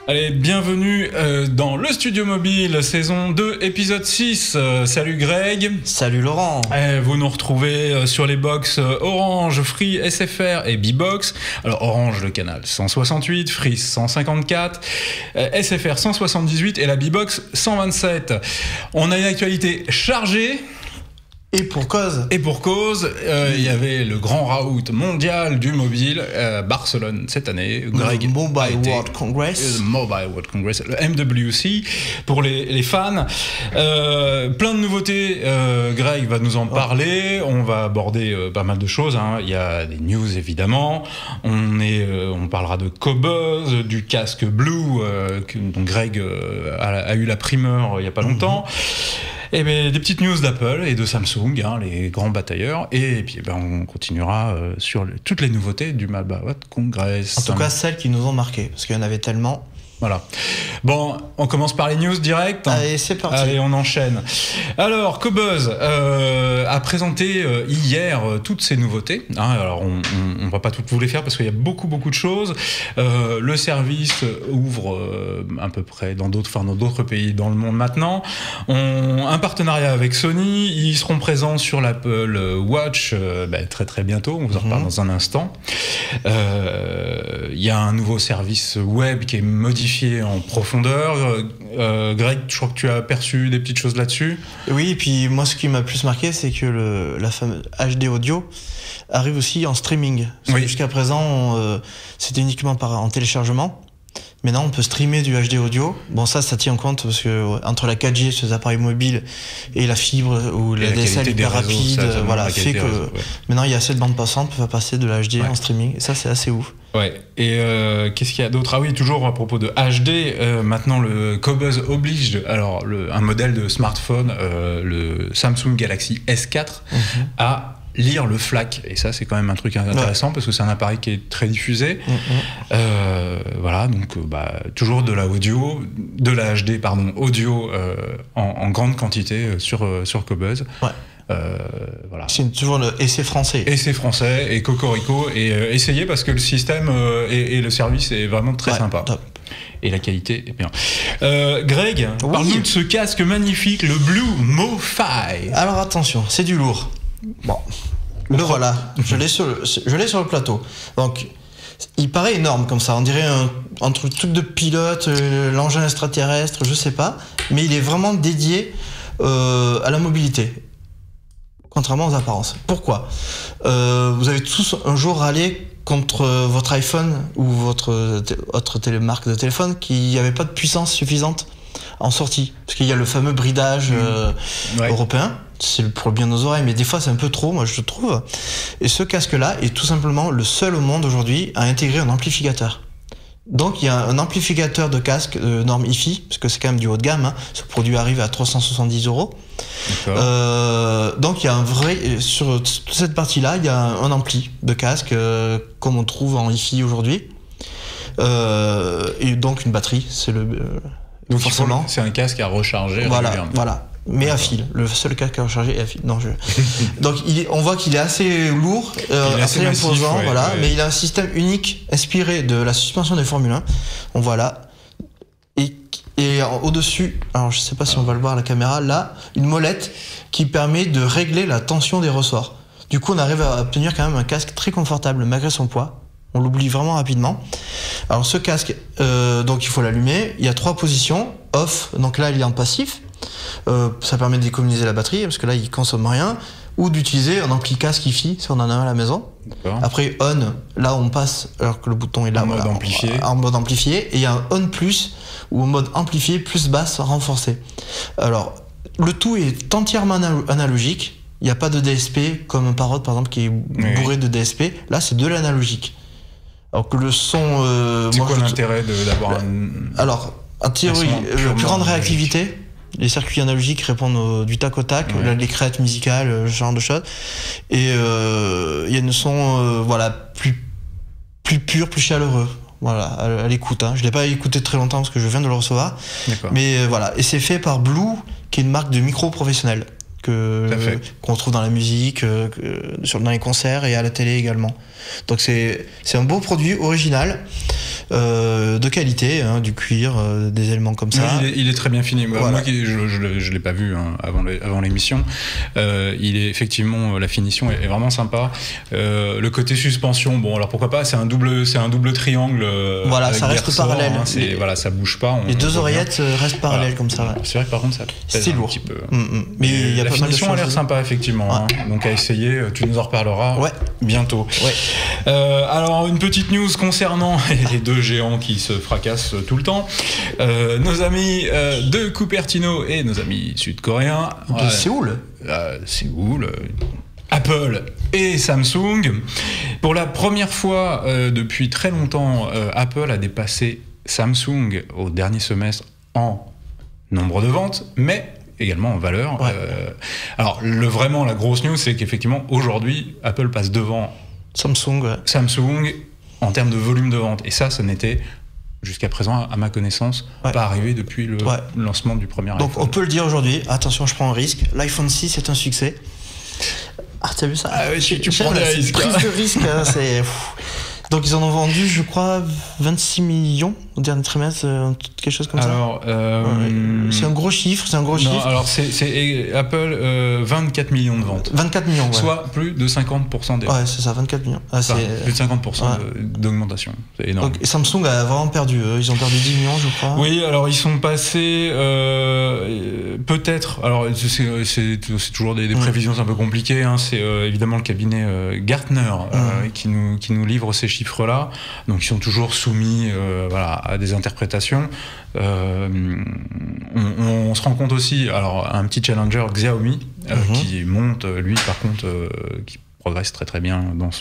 Allez, bienvenue dans le Studio Mobile, saison 2, épisode 6. Salut Greg. Salut Laurent. Vous nous retrouvez sur les box Orange, Free, SFR et Bbox. Alors Orange, le canal 168, Free 154, SFR 178 et la Bbox 127. On a une actualité chargée. Et pour cause. Il y avait le grand raout mondial du mobile, Barcelone cette année. Greg le Mobile World Congress. Le Mobile World Congress, le MWC pour les fans. Plein de nouveautés, Greg va nous en parler. On va aborder pas mal de choses. Il y a des news évidemment. On parlera de Qobuz, du casque Blue, dont Greg a eu la primeur il n'y a pas longtemps. Et bien, des petites news d'Apple et de Samsung, les grands batailleurs. Et puis, on continuera sur toutes les nouveautés du Mobile World Congress. En tout cas, celles qui nous ont marqué, parce qu'il y en avait tellement. Voilà. Bon, on commence par les news direct. Allez, c'est parti. Allez, on enchaîne. Alors, Qobuz a présenté hier toutes ces nouveautés. Alors, on va pas toutes vous les faire parce qu'il y a beaucoup de choses. Le service ouvre à peu près dans d'autres pays dans le monde maintenant. Un partenariat avec Sony. Ils seront présents sur l'Apple Watch très biento. On vous en reparle dans un instant. Il y a un nouveau service web qui est modifié en profondeur. Greg, je crois que tu as aperçu des petites choses là-dessus. Oui, et puis moi ce qui m'a plus marqué, c'est que la fameuse HD audio arrive aussi en streaming. Oui. Jusqu'à présent, c'était uniquement en téléchargement. Maintenant, on peut streamer du HD audio. Bon, ça tient compte parce que entre la 4G sur les appareils mobiles et la fibre ou la DSL hyper rapide, fait que maintenant il y a assez de bandes passantes pour passer de la HD en streaming. Et ça, c'est assez ouf. Ouais. Et qu'est-ce qu'il y a d'autre ? Ah oui, toujours à propos de HD, maintenant le Qobuz oblige, alors un modèle de smartphone, le Samsung Galaxy S4, à lire le FLAC, et ça c'est quand même un truc intéressant parce que c'est un appareil qui est très diffusé. Donc toujours de la audio, de la HD audio en grande quantité sur Qobuz. C'est toujours le essai français. Essai français et cocorico, et essayez parce que le système et le service est vraiment très sympa. Top. Et la qualité est bien. Greg, parle-nous de ce casque magnifique, le Blue MoFi. Alors attention, c'est du lourd. Bon, le voilà, je l'ai sur le plateau. Donc, il paraît énorme comme ça, on dirait un truc de pilote, l'engin extraterrestre, je sais pas, mais il est vraiment dédié à la mobilité, contrairement aux apparences. Pourquoi ? Vous avez tous un jour râlé contre votre iPhone ou votre autre marque de téléphone qui n'avait pas de puissance suffisante en sortie, parce qu'il y a le fameux bridage européen. C'est pour le bien de nos oreilles, mais des fois c'est un peu trop, moi je trouve. Et ce casque-là est tout simplement le seul au monde aujourd'hui à intégrer un amplificateur. Donc il y a un amplificateur de casque de norme hi-fi, parce que c'est quand même du haut de gamme. Ce produit arrive à 370 €. Donc il y a un vrai, sur toute cette partie-là, il y a un ampli de casque comme on trouve en hi-fi aujourd'hui. Et donc une batterie, c'est donc forcément, c'est un casque à recharger régulièrement. Voilà. Mais à fil, le seul casque à recharger est à fil. Donc on voit qu'il est assez lourd, assez imposant, mais il a un système unique inspiré de la suspension des Formule 1. On voit là. Et au-dessus, alors je sais pas si on va le voir à la caméra, là, une molette qui permet de régler la tension des ressorts. Du coup, on arrive à obtenir quand même un casque très confortable malgré son poids. On l'oublie vraiment rapidement. Alors ce casque, donc il faut l'allumer. Il y a 3 positions. Off, donc là il est en passif. Ça permet d'économiser la batterie parce que là il consomme rien, ou d'utiliser un ampli casque hi-fi si on en a un à la maison. Après on, là on passe alors que le bouton est là en mode amplifié, et il y a un on plus ou en mode amplifié plus basse renforcée. Alors le tout est entièrement analogique, il n'y a pas de DSP comme un Parrot par exemple qui est bourré de DSP. Là c'est de l'analogique. Alors que le son c'est quoi l'intérêt d'avoir alors en théorie plus grande réactivité. Les circuits analogiques répondent du tac au tac, les crêtes musicales, ce genre de choses. Et il y a une son plus pur, plus chaleureux. Voilà, à l'écoute. Je l'ai pas écouté très longtemps parce que je viens de le recevoir. Mais voilà, et c'est fait par Blue, qui est une marque de micro professionnelle qu'on trouve dans la musique, dans les concerts et à la télé également. Donc c'est un beau produit original. de qualité, hein, du cuir, des éléments comme ça. Oui, il est très bien fini. Voilà. Moi, je l'ai pas vu hein, avant l'émission. Il est effectivement, la finition est vraiment sympa. Le côté suspension, bon, alors pourquoi pas, c'est un double triangle. Voilà, ça reste parallèle. Hein, voilà, ça bouge pas. Les deux oreillettes restent parallèles comme ça. Ouais. C'est vrai que par contre, ça pèse un petit peu. Mais il y a la pas mal de finition a l'air sympa, effectivement. Hein. Donc à essayer, tu nous en reparleras bientôt. Ouais. Alors, une petite news concernant les deux géants qui se fracassent tout le temps. Nos amis de Cupertino et nos amis sud-coréens. De Séoul. Séoul. Apple et Samsung. Pour la première fois depuis très longtemps, Apple a dépassé Samsung au dernier semestre en nombre de ventes, mais également en valeur. Ouais. Alors, vraiment, la grosse news, c'est qu'effectivement, aujourd'hui, Apple passe devant Samsung en termes de volume de vente. Et ça n'était, jusqu'à présent, à ma connaissance, pas arrivé depuis le lancement du premier iPhone. Donc, on peut le dire aujourd'hui, attention, je prends un risque, l'iPhone 6 est un succès. Ah, t'as vu ça? Tu prends des risques. Prise de risque, hein, c'est... Donc ils en ont vendu, je crois, 26 millions au dernier trimestre, quelque chose comme ça. C'est un gros chiffre, chiffre. Alors c'est Apple, 24 millions de ventes. 24 millions, soit plus de 50% des ventes. Ouais, c'est ça, 24 millions. Plus de 50% d'augmentation, c'est énorme. Donc, Samsung a vraiment perdu, ils ont perdu 10 millions, je crois. Oui, alors ils sont passés, peut-être, alors c'est toujours des prévisions un peu compliquées, hein, c'est évidemment le cabinet Gartner qui nous livre ces chiffres-là, donc ils sont toujours soumis à des interprétations. On se rend compte aussi, alors un petit challenger Xiaomi qui monte, lui par contre, qui progresse très très bien dans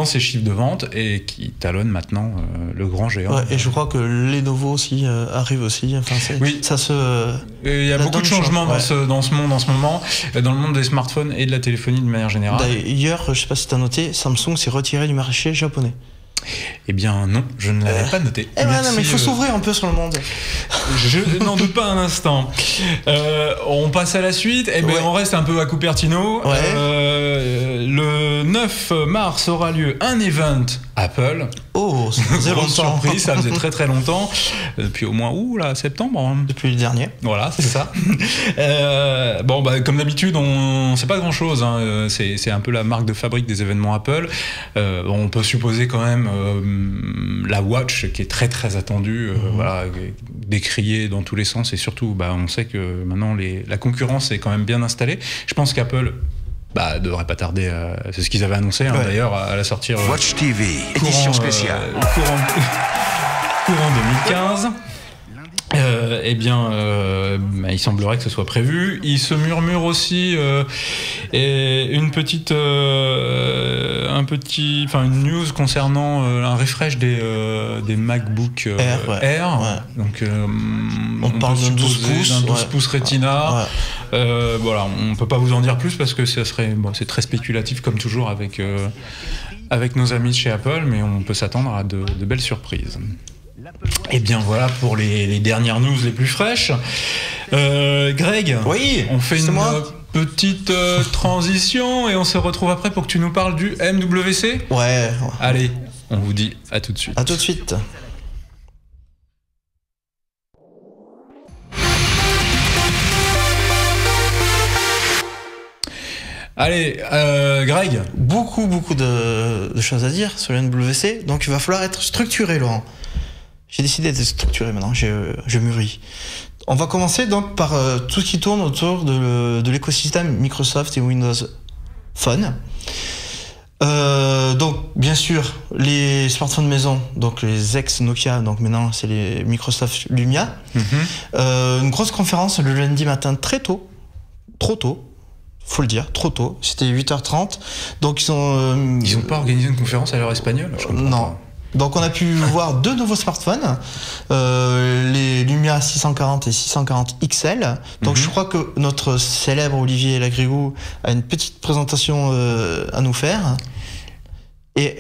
ses chiffres de vente et qui talonne maintenant le grand géant. Ouais, et je crois que Lenovo aussi arrive aussi. Enfin, ça se. Il y a beaucoup de changements dans ce monde en ce moment, dans le monde des smartphones et de la téléphonie de manière générale. D'ailleurs, je sais pas si tu as noté, Samsung s'est retiré du marché japonais. Eh bien non, je ne l'avais pas noté. Mais il faut s'ouvrir un peu sur le monde. Je n'en doute pas un instant. On passe à la suite. On reste un peu à Cupertino. Le 9 mars aura lieu un event Apple. Oh, ça faisait longtemps. Surprise, ça faisait très très longtemps. Depuis au moins septembre. Hein. Depuis le dernier. Voilà, c'est ça. Comme d'habitude, on ne sait pas grand-chose. Hein. C'est un peu la marque de fabrique des événements Apple. On peut supposer quand même la Watch qui est très très attendue, décriée dans tous les sens, et surtout on sait que maintenant la concurrence est quand même bien installée. Je pense qu'Apple devrait pas tarder, c'est ce qu'ils avaient annoncé d'ailleurs à la sortie Watch TV, édition spéciale courant 2015. Il semblerait que ce soit prévu. Il se murmure aussi une news concernant un refresh des MacBook Air. Donc on parle d'un 12 pouces Retina. On peut pas vous en dire plus parce que c'est très spéculatif comme toujours avec nos amis de chez Apple, mais on peut s'attendre à de belles surprises. Et bien voilà pour les dernières news les plus fraîches. Greg, on fait une petite transition et on se retrouve après pour que tu nous parles du MWC. Ouais. Allez, on vous dit à tout de suite. À tout de suite. Allez, Greg. Beaucoup de choses à dire sur le MWC, donc il va falloir être structuré, Laurent. J'ai décidé d'être structuré maintenant, je mûris. On va commencer donc par tout ce qui tourne autour de l'écosystème Microsoft et Windows Phone. Donc bien sûr les smartphones maison, donc les ex Nokia, donc maintenant c'est les Microsoft Lumia. Une grosse conférence le lundi matin trop tôt, faut le dire, trop tôt, c'était 8h30. Donc ils ont pas organisé une conférence à l'heure espagnole, je comprends. Non. Pas. Donc on a pu voir deux nouveaux smartphones, les Lumia 640 et 640 XL. Donc je crois que notre célèbre Olivier Lagrigou a une petite présentation à nous faire. Et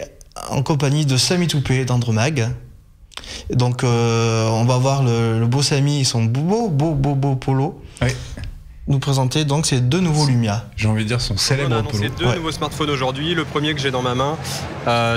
en compagnie de Sami Toupé d'Andromag. Donc on va voir le beau Sami et son beau polo. Oui. nous présenter donc ces 2 nouveaux Lumia. J'ai envie de dire son célèbre On a annoncé 2 nouveaux smartphones aujourd'hui. Le premier que j'ai dans ma main,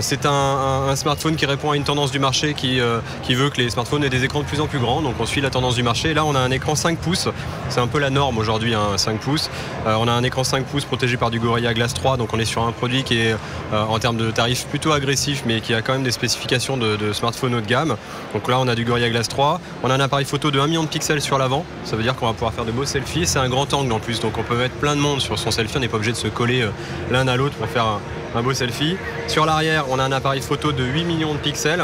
c'est un smartphone qui répond à une tendance du marché qui veut que les smartphones aient des écrans de plus en plus grands. Donc on suit la tendance du marché. Là, on a un écran 5 pouces. C'est un peu la norme aujourd'hui, 5 pouces. On a un écran 5 pouces protégé par du Gorilla Glass 3. Donc on est sur un produit qui est en termes de tarifs plutôt agressif, mais qui a quand même des spécifications de smartphone haut de gamme. Donc là, on a du Gorilla Glass 3. On a un appareil photo de 1 million de pixels sur l'avant. Ça veut dire qu'on va pouvoir faire de beaux selfies. C'est un grand angle en plus, donc on peut mettre plein de monde sur son selfie, on n'est pas obligé de se coller l'un à l'autre pour faire un beau selfie. Sur l'arrière, on a un appareil photo de 8 millions de pixels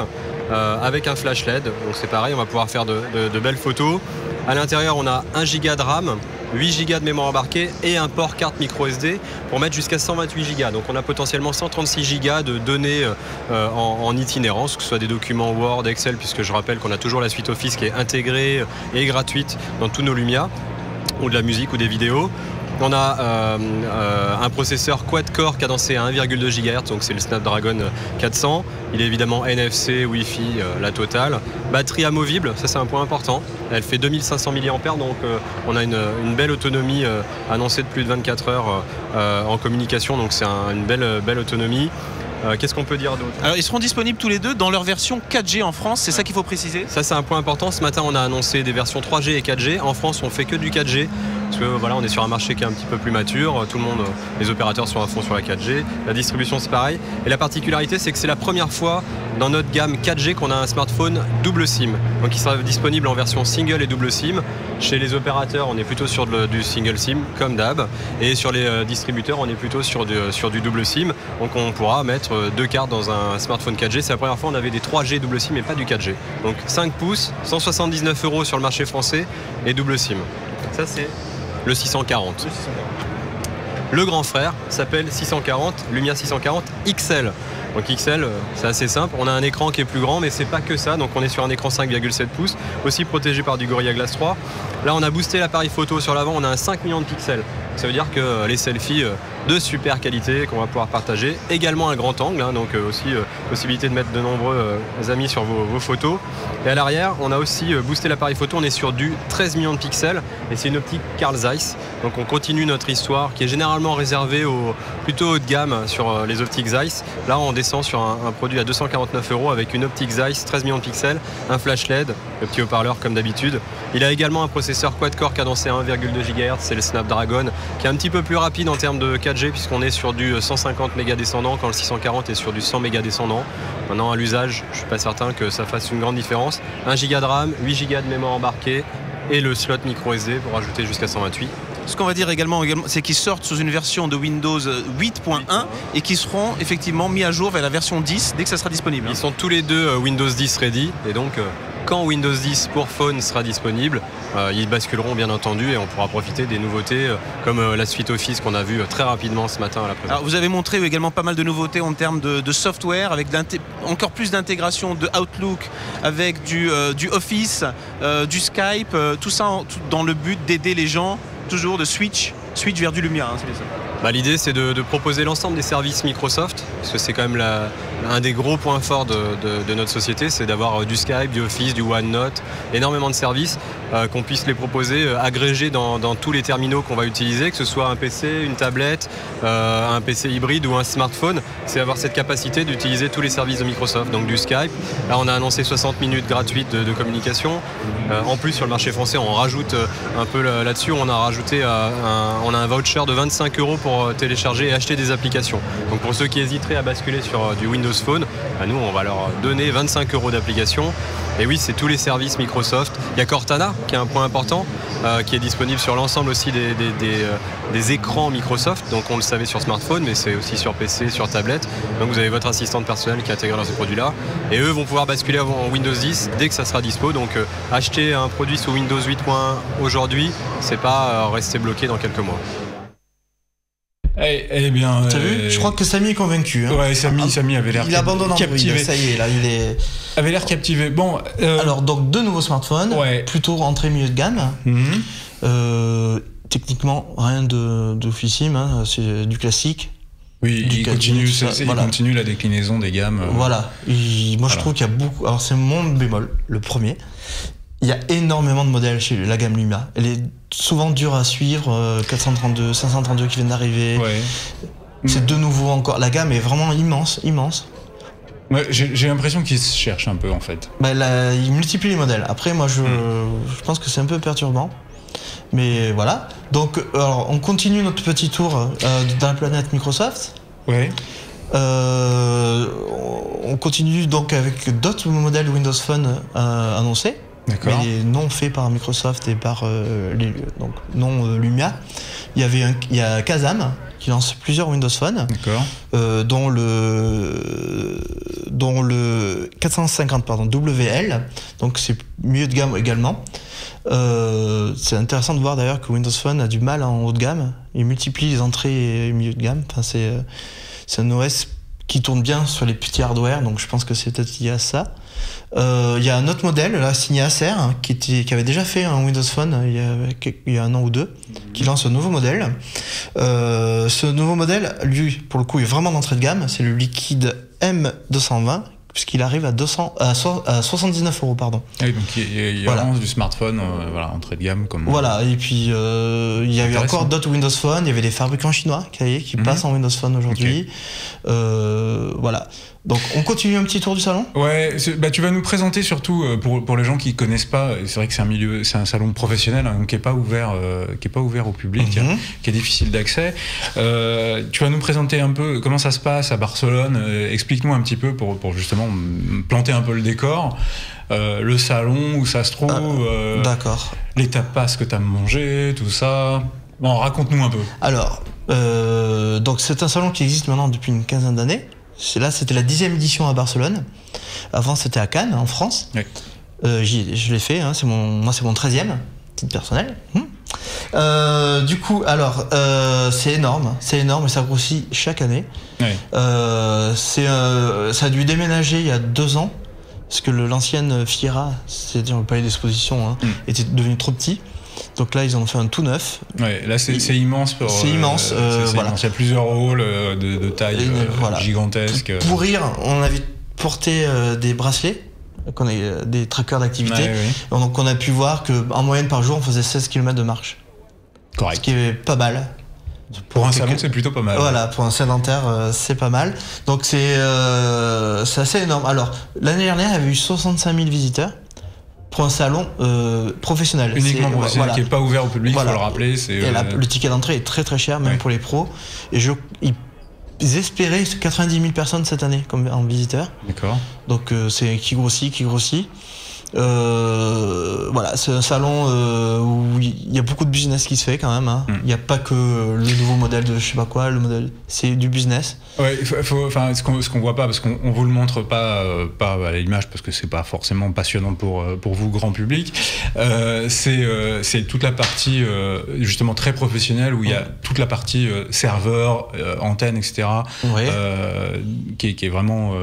avec un flash LED, donc c'est pareil, on va pouvoir faire de belles photos. À l'intérieur, on a 1 Go de RAM, 8 Go de mémoire embarquée et un port carte micro SD pour mettre jusqu'à 128 Go. Donc on a potentiellement 136 Go de données en itinérance, que ce soit des documents Word, Excel, puisque je rappelle qu'on a toujours la suite Office qui est intégrée et gratuite dans tous nos Lumia, ou de la musique ou des vidéos. On a un processeur quad-core cadencé à 1,2 GHz, donc c'est le Snapdragon 400. Il est évidemment NFC, Wi-Fi, la totale. Batterie amovible, ça c'est un point important. Elle fait 2500 mAh, donc on a une belle autonomie annoncée de plus de 24 heures en communication, donc c'est une belle autonomie. Qu'est-ce qu'on peut dire d'autre? Alors ils seront disponibles tous les deux dans leur version 4G en France, c'est ça qu'il faut préciser? Ça c'est un point important. Ce matin on a annoncé des versions 3G et 4G. En France on fait que du 4G. Parce que voilà, on est sur un marché qui est un petit peu plus mature, tout le monde, les opérateurs sont à fond sur la 4G, la distribution c'est pareil. Et la particularité c'est que c'est la première fois dans notre gamme 4G qu'on a un smartphone double SIM. Donc il sera disponible en version single et double SIM. Chez les opérateurs on est plutôt sur du single SIM comme d'hab. Et sur les distributeurs on est plutôt sur du double SIM. Donc on pourra mettre 2 cartes dans un smartphone 4G. C'est la première fois on avait des 3G double SIM et pas du 4G. Donc 5 pouces, 179 € sur le marché français et double SIM. Ça c'est le 640. Le grand frère s'appelle 640, Lumia 640 XL. Donc XL, c'est assez simple. On a un écran qui est plus grand, mais c'est pas que ça. Donc on est sur un écran 5,7 pouces, aussi protégé par du Gorilla Glass 3. Là, on a boosté l'appareil photo sur l'avant. On a un 5 millions de pixels. Ça veut dire que les selfies de super qualité qu'on va pouvoir partager. Également un grand angle, donc aussi possibilité de mettre de nombreux amis sur vos photos. Et à l'arrière, on a aussi boosté l'appareil photo. On est sur du 13 millions de pixels et c'est une optique Carl Zeiss. Donc on continue notre histoire qui est généralement réservée plutôt haut de gamme sur les optiques Zeiss. Là, on descend sur un produit à 249 € avec une optique Zeiss, 13 millions de pixels, un flash LED, le petit haut-parleur comme d'habitude. Il a également un processeur quad-core cadencé à 1,2 GHz, c'est le Snapdragon, qui est un petit peu plus rapide en termes de 4G puisqu'on est sur du 150 mégas descendant quand le 640 est sur du 100 mégas descendant. Maintenant à l'usage, je ne suis pas certain que ça fasse une grande différence. 1 Go de RAM, 8 Go de mémoire embarquée et le slot micro SD pour ajouter jusqu'à 128. Ce qu'on va dire également c'est qu'ils sortent sous une version de Windows 8.1 et qui seront effectivement mis à jour vers la version 10 dès que ça sera disponible. Ils sont tous les deux Windows 10 ready et donc quand Windows 10 pour phone sera disponible, ils basculeront bien entendu et on pourra profiter des nouveautés comme la suite Office qu'on a vu très rapidement ce matin à la présentation. Alors vous avez montré également pas mal de nouveautés en termes de software avec encore plus d'intégration de Outlook avec du Office, du Skype, tout ça dans le but d'aider les gens toujours de switch vers du Lumia, c'est bien ça. L'idée c'est de proposer l'ensemble des services Microsoft, parce que c'est quand même un des gros points forts de notre société, c'est d'avoir du Skype, du Office, du OneNote, énormément de services, qu'on puisse les proposer agrégés dans tous les terminaux qu'on va utiliser, que ce soit un PC, une tablette, un PC hybride ou un smartphone, c'est avoir cette capacité d'utiliser tous les services de Microsoft, donc du Skype. Là on a annoncé 60 minutes gratuites de communication. En plus sur le marché français on rajoute un peu là-dessus, on a rajouté on a un voucher de 25 € pour télécharger et acheter des applications. Donc pour ceux qui hésiteraient à basculer sur du Windows Phone, nous on va leur donner 25 € d'application. Et oui, c'est tous les services Microsoft. Il y a Cortana qui est un point important, qui est disponible sur l'ensemble aussi des écrans Microsoft. Donc on le savait sur smartphone, mais c'est aussi sur PC, sur tablette. Donc vous avez votre assistante personnelle qui est intégrée dans ces produits-là. Et eux vont pouvoir basculer en Windows 10 dès que ça sera dispo. Donc acheter un produit sous Windows 8.1 aujourd'hui, c'est pas rester bloqué dans quelques mois. Eh bien, t'as vu ? Je crois que Samy est convaincu. Ouais, Samy avait l'air il abandonne captivé. Ça y est, là, il est. Avait l'air captivé. Bon. Alors donc 2 nouveaux smartphones, plutôt entrée milieu de gamme. Techniquement rien d'officime, c'est du classique. Oui, il continue la déclinaison des gammes. Voilà. Moi je trouve qu'il y a beaucoup. Alors c'est mon bémol, le premier. Il y a énormément de modèles chez la gamme Lumia. Elle est souvent dure à suivre, 432, 532 qui viennent d'arriver. Ouais. C'est de nouveau encore. La gamme est vraiment immense. Ouais, j'ai l'impression qu'ils se cherchent un peu en fait. Bah, là, ils multiplient les modèles. Après, moi, je pense que c'est un peu perturbant. Mais voilà. Donc, alors, on continue notre petit tour dans la planète Microsoft. Ouais. On continue donc avec d'autres modèles Windows Phone annoncés. D'accord. Mais non faits par Microsoft et par donc non Lumia. Il y a Kazam qui lance plusieurs Windows Phone. D'accord. Dont le 450 WL, donc c'est milieu de gamme également. C'est intéressant de voir d'ailleurs que Windows Phone a du mal en haut de gamme. Il multiplie les entrées et milieu de gamme. Enfin, c'est un OS qui tourne bien sur les petits hardware, donc je pense que c'est peut-être lié à ça. Il y a un autre modèle, là, signé Acer, hein, qui avait déjà fait un Windows Phone il y a un an ou deux, qui lance un nouveau modèle. Ce nouveau modèle, lui, pour le coup, est vraiment d'entrée de gamme. C'est le Liquid M220, puisqu'il arrive à 79 €, pardon. Ah oui, donc il y a vraiment du smartphone, entrée de gamme. Comme voilà, et puis il y a eu encore d'autres Windows Phone, il y avait des fabricants chinois qui passent en Windows Phone aujourd'hui. Okay. Voilà. Donc on continue un petit tour du salon. Ouais, tu vas nous présenter surtout pour les gens qui connaissent pas. C'est vrai que c'est un salon professionnel hein, qui est pas ouvert au public, qui est difficile d'accès. Tu vas nous présenter un peu comment ça se passe à Barcelone. Explique-nous un petit peu pour justement planter un peu le décor. Le salon où ça se trouve. D'accord. Les tapas que tu as mangé, tout ça. Bon, raconte-nous un peu. Alors, donc c'est un salon qui existe maintenant depuis une quinzaine d'années. Là, c'était la 10e édition à Barcelone. Avant, c'était à Cannes, en France. Oui. Je l'ai fait, hein, c'est mon 13e, titre personnel. Du coup, alors, c'est énorme et ça grossit chaque année. Oui. Ça a dû déménager il y a 2 ans, parce que l'ancienne Fiera, c'est-à-dire le palais d'exposition, était devenu trop petit. Donc là, ils en ont fait un tout neuf. Ouais, là, c'est immense. C'est immense. Voilà. Il y a plusieurs halls de taille gigantesque. Pour rire, on avait porté des bracelets, des trackers d'activité. Ouais, oui. Donc on a pu voir qu'en moyenne par jour, on faisait 16 km de marche. Correct. Ce qui est pas mal. Pour un salon, c'est plutôt pas mal. Voilà, pour un sédentaire, c'est pas mal. Donc c'est assez énorme. Alors, l'année dernière, il y avait eu 65 000 visiteurs. Pour un salon professionnel. Uniquement professionnel, qui n'est pas ouvert au public, il faut le rappeler. Le ticket d'entrée est très très cher, même pour les pros. Et ils espéraient 90 000 personnes cette année comme en visiteurs. D'accord. Donc c'est qui grossit. Voilà, c'est un salon où il y a beaucoup de business qui se fait quand même. Hein. Il n'y a pas que le nouveau modèle de je sais pas quoi, c'est du business. Ouais, ce qu'on voit pas, parce qu'on vous le montre pas à l'image, parce que c'est pas forcément passionnant pour vous grand public. C'est toute la partie justement très professionnelle où il y a toute la partie serveur, antenne, etc. Ouais. Qui est vraiment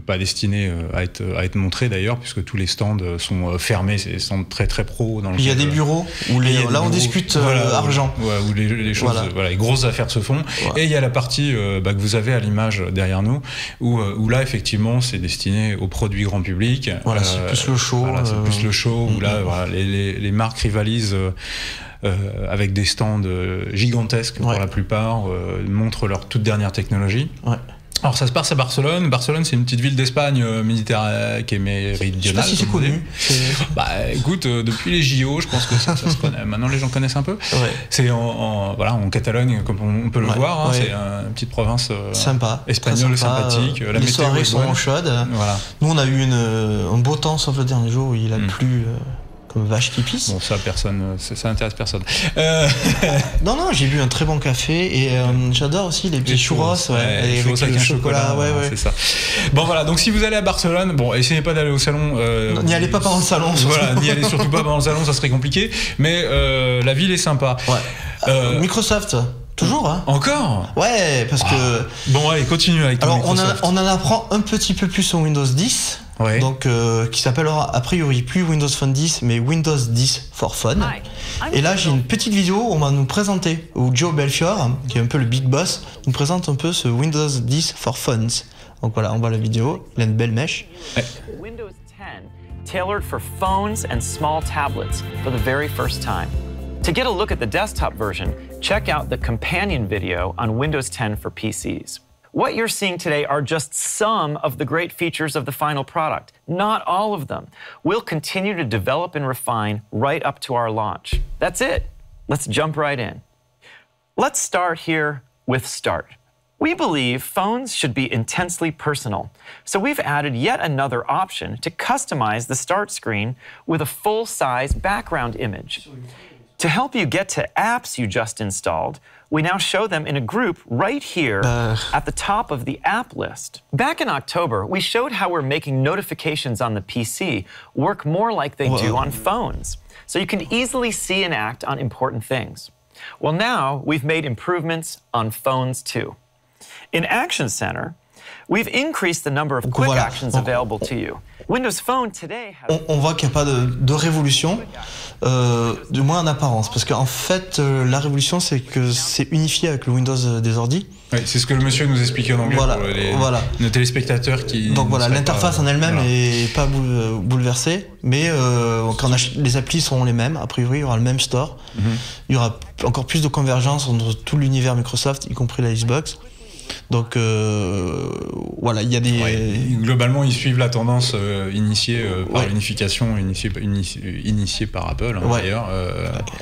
pas destinée à être montrée d'ailleurs, puisque tous les stands sont fermés, c'est des stands très très pro. Il y a des bureaux où on discute argent. Où les choses, les grosses affaires se font. Ouais. Et il y a la partie que vous avez à l'image derrière nous, où là effectivement c'est destiné aux produits grand public. Voilà, c'est plus le show. Voilà, c'est plus le show où là les marques rivalisent. Avec des stands gigantesques pour la plupart, montrent leur toute dernière technologie. Ouais. Alors ça se passe à Barcelone. Barcelone, c'est une petite ville d'Espagne qui est méridionale. Je sais pas si c'est connu. Bah écoute, depuis les JO, je pense que ça se connaît. Maintenant les gens connaissent un peu. Ouais. C'est en Catalogne, comme on peut le voir. Hein, c'est une petite province espagnole sympathique. La les soirées sont chaudes. Voilà. Nous on a eu un beau temps, sauf le dernier jour où il a plu. Comme vache qui pisse. Bon, ça intéresse personne. Non, j'ai bu un très bon café et j'adore aussi les petits churros, avec le chocolat. C'est ça. Bon, voilà, donc si vous allez à Barcelone, essayez pas d'aller au salon. N'y allez pas pendant le salon. Voilà, n'y allez surtout pas pendant le salon, ça serait compliqué. Mais la ville est sympa. Ouais. Microsoft. Toujours, hein. Encore. Ouais, parce que... Bon, allez, continue avec ton Microsoft. On en apprend un petit peu plus sur Windows 10. Ouais. Donc, qui s'appellera a priori plus Windows Phone 10, mais Windows 10 for Phone. Et là, j'ai une petite vidéo où on va nous présenter, où Joe Belfiore, qui est un peu le big boss, nous présente un peu ce Windows 10 for Phones. Donc voilà, on voit la vidéo, il a une belle mèche. Ouais. tailored for phones and small tablets for the very first time. To get a look at the desktop version, check out the companion video on Windows 10 for PCs. What you're seeing today are just some of the great features of the final product, not all of them. We'll continue to develop and refine right up to our launch. That's it. Let's jump right in. Let's start here with Start. We believe phones should be intensely personal, so we've added yet another option to customize the Start screen with a full-size background image. To help you get to apps you just installed, we now show them in a group right here at the top of the app list. Back in October, we showed how we're making notifications on the PC work more like they do on phones, so you can easily see and act on important things. Well, now we've made improvements on phones too. In Action Center, we've increased the number of quick actions available to you. Windows Phone today has... On voit qu'il n'y a pas de révolution, du moins en apparence, parce qu'en fait, la révolution, c'est que c'est unifié avec le Windows des ordis. Oui, c'est ce que le monsieur nous expliquait en anglais pour nos téléspectateurs qui... Donc voilà, l'interface en elle-même n'est pas bouleversée, mais quand les applis seront les mêmes, a priori, il y aura le même store. Il y aura encore plus de convergence entre tout l'univers Microsoft, y compris la Xbox. Donc voilà, il y a des... Globalement, ils suivent la tendance initiée par l'unification, initiée par Apple, d'ailleurs.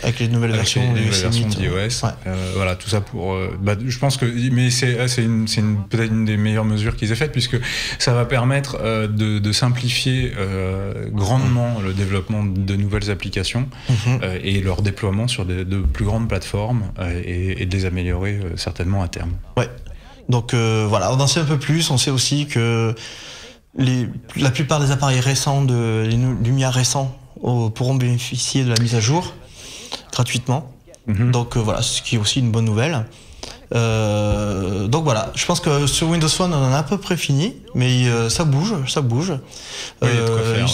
Avec les nouvelles versions d'iOS. Voilà, tout ça pour... je pense que... Mais c'est peut-être une des meilleures mesures qu'ils aient faites, puisque ça va permettre de simplifier grandement le développement de nouvelles applications et leur déploiement sur de plus grandes plateformes et de les améliorer certainement à terme. Ouais. Donc voilà, on en sait un peu plus. On sait aussi que la plupart des appareils récents, les Lumia récents, pourront bénéficier de la mise à jour gratuitement. Donc voilà, ce qui est aussi une bonne nouvelle. Donc voilà, je pense que sur Windows Phone, on en a à peu près fini, mais ça bouge.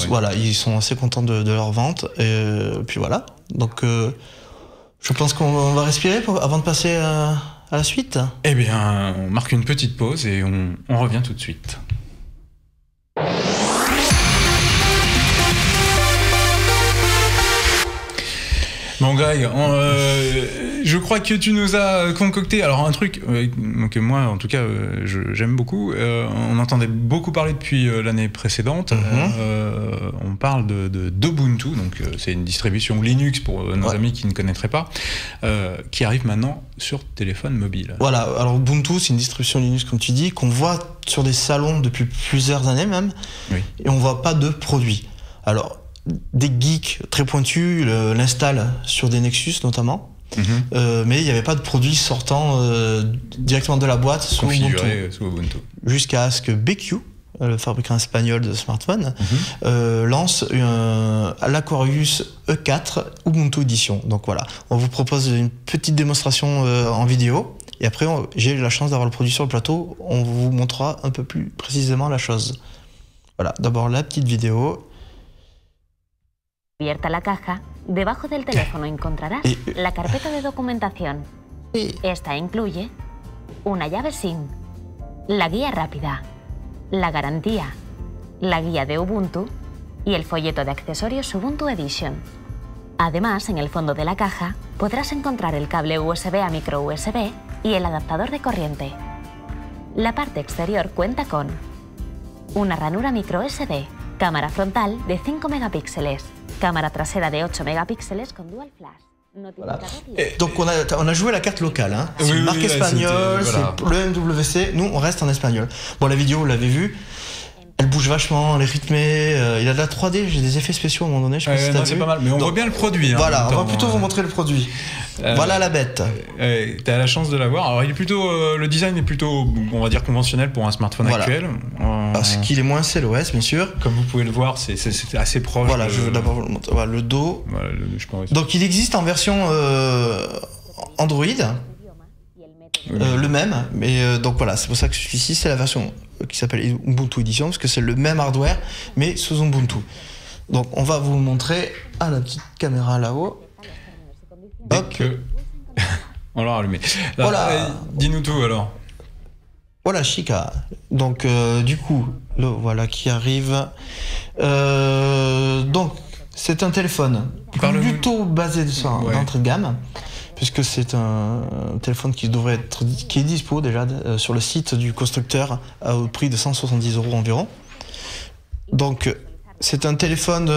Voilà, ils sont assez contents de leur vente. Et puis voilà. Donc je pense qu'on va respirer avant de passer à la suite. Eh bien, on marque une petite pause et on revient tout de suite. Bon Greg, je crois que tu nous as concocté alors un truc que moi en tout cas j'aime beaucoup. On entendait beaucoup parler depuis l'année précédente. On parle d'Ubuntu, donc c'est une distribution Linux pour nos amis qui ne connaîtraient pas, qui arrive maintenant sur téléphone mobile. Voilà, alors Ubuntu c'est une distribution Linux comme tu dis, qu'on voit sur des salons depuis plusieurs années même, et on voit pas de produits. Alors des geeks très pointus l'installent sur des Nexus notamment, mais il n'y avait pas de produit sortant directement de la boîte sous Ubuntu. Jusqu'à ce que BQ, le fabricant espagnol de smartphones, lance l'Aquarius E4 Ubuntu Edition. Donc voilà, on vous propose une petite démonstration en vidéo, et après j'ai eu la chance d'avoir le produit sur le plateau, on vous montrera un peu plus précisément la chose. Voilà, d'abord la petite vidéo. Abierta la caja, debajo del teléfono encontrarás la carpeta de documentación. Esta incluye una llave SIM, la guía rápida, la garantía, la guía de Ubuntu y el folleto de accesorios Ubuntu Edition. Además, en el fondo de la caja podrás encontrar el cable USB a micro USB y el adaptador de corriente. La parte exterior cuenta con una ranura micro SD, cámara frontal de 5 megapíxeles, cámara trasera de 8 megapíxeles con dual flash. Voilà. Donc on a joué la carte locale, hein. C'est une marque espagnole, c'est le MWC, nous on reste en espagnol. Bon, la vidéo vous l'avez vue, elle bouge vachement, elle est rythmée, il a de la 3D, j'ai des effets spéciaux à un moment donné, je sais pas si t'as vu. C'est pas mal, mais on voit bien le produit. Voilà, on va plutôt vous montrer le produit. Voilà la bête. T'as la chance de l'avoir. Alors il est plutôt, le design est plutôt, on va dire, conventionnel pour un smartphone actuel. Parce qu'il est moins CLOS, bien sûr. Comme vous pouvez le voir, c'est assez proche. Voilà, je veux d'abord vous le montrer. Voilà, le dos. Voilà, je pense. Donc il existe en version Android, le même. Mais donc voilà, c'est pour ça que celui-ci c'est la version qui s'appelle Ubuntu Edition, parce que c'est le même hardware, mais sous Ubuntu. Donc on va vous le montrer à la petite caméra là-haut. Dès que... on l'a allumé. Voilà. Dis-nous tout alors. Voilà, Chica. Donc, du coup, voilà qui arrive. Donc, c'est un téléphone plutôt basé sur d'entrée de gamme, puisque c'est un téléphone qui est dispo déjà sur le site du constructeur au prix de 170 € environ. Donc, c'est un téléphone,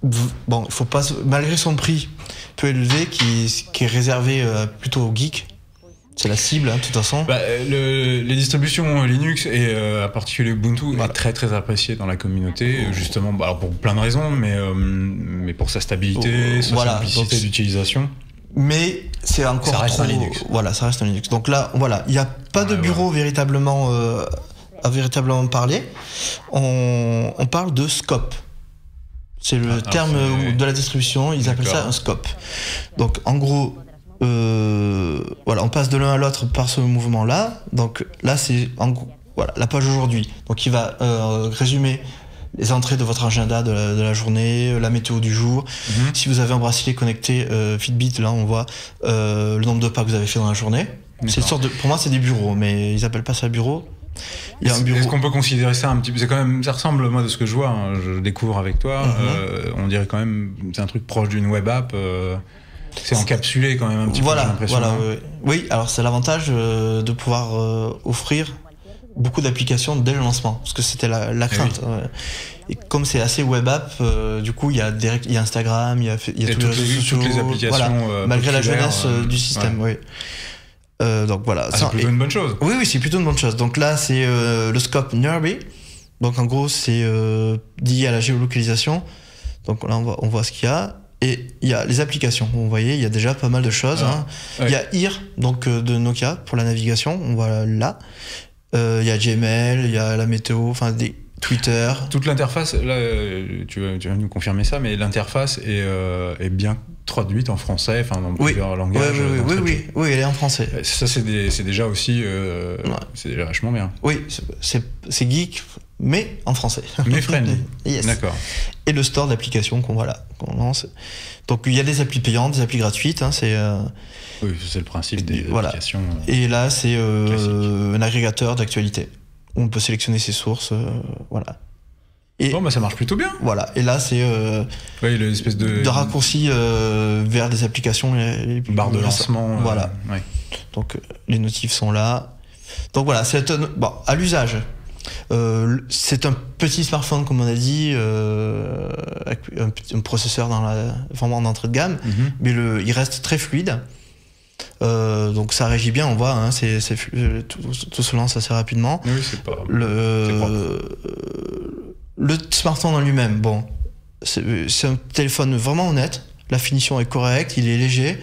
bon, il faut pas, malgré son prix peu élevé, qui est réservé plutôt aux geeks. C'est la cible, de toute façon. Les distributions Linux et en particulier Ubuntu est très très apprécié dans la communauté, justement alors pour plein de raisons, mais pour sa stabilité, sa simplicité d'utilisation. Mais c'est encore ça reste un Linux. Voilà, ça reste un Linux. Donc là, voilà, il n'y a pas de bureau véritablement à véritablement parler. On parle de scope. C'est le terme de la distribution. Ils appellent ça un scope. Donc en gros. Voilà, on passe de l'un à l'autre par ce mouvement-là. Donc là, c'est la page aujourd'hui. Donc il va résumer les entrées de votre agenda de la journée, la météo du jour. Si vous avez un bracelet connecté Fitbit, là on voit le nombre de pas que vous avez fait dans la journée. C'est une sorte de, pour moi, c'est des bureaux, mais ils appellent pas ça bureau. Il y a un bureau. Est-ce qu'on peut considérer ça un petit peu? C'est quand même, ça ressemble, moi, de ce que je vois. Je découvre avec toi. On dirait quand même, c'est un truc proche d'une web app. C'est encapsulé quand même un petit peu, j'ai l'impression. Oui, alors c'est l'avantage de pouvoir offrir beaucoup d'applications dès le lancement, parce que c'était la crainte. Et comme c'est assez web app, du coup il y a Instagram, il y a tous les réseaux sociaux, toutes les applications malgré la jeunesse du système. Donc voilà. C'est plutôt une bonne chose. Oui, c'est plutôt une bonne chose. Donc là c'est le scope Nerby. Donc en gros c'est lié à la géolocalisation. Donc là on voit ce qu'il y a. Et il y a les applications, vous voyez, il y a déjà pas mal de choses. Il y a Ear, donc de Nokia, pour la navigation, on voit là. Il y a Gmail, il y a la météo, enfin des Twitter. Toute l'interface, là, tu vas nous confirmer ça, mais l'interface est bien traduite en français, enfin dans plusieurs langages. Oui, elle est en français. Ça, c'est déjà aussi, c'est déjà vachement bien. Oui, c'est geek, mais en français. Mais friendly. Yes. D'accord. Et le store d'applications qu'on lance. Donc il y a des applis payantes, des applis gratuites. Oui, c'est le principe des applications. Et là, c'est un agrégateur d'actualité où on peut sélectionner ses sources. Voilà. Et ça marche plutôt bien. Voilà. Et là, c'est l'espèce de raccourci vers des applications. Les barre de lancement. Voilà. Donc les notifs sont là. Donc voilà, c'est à l'usage. C'est un petit smartphone, comme on a dit, avec un processeur vraiment en entrée de gamme, mais il reste très fluide. Donc ça régit bien, on voit, tout se lance assez rapidement. Oui, c'est pas. Le smartphone en lui-même, c'est un téléphone vraiment honnête. La finition est correcte, il est léger.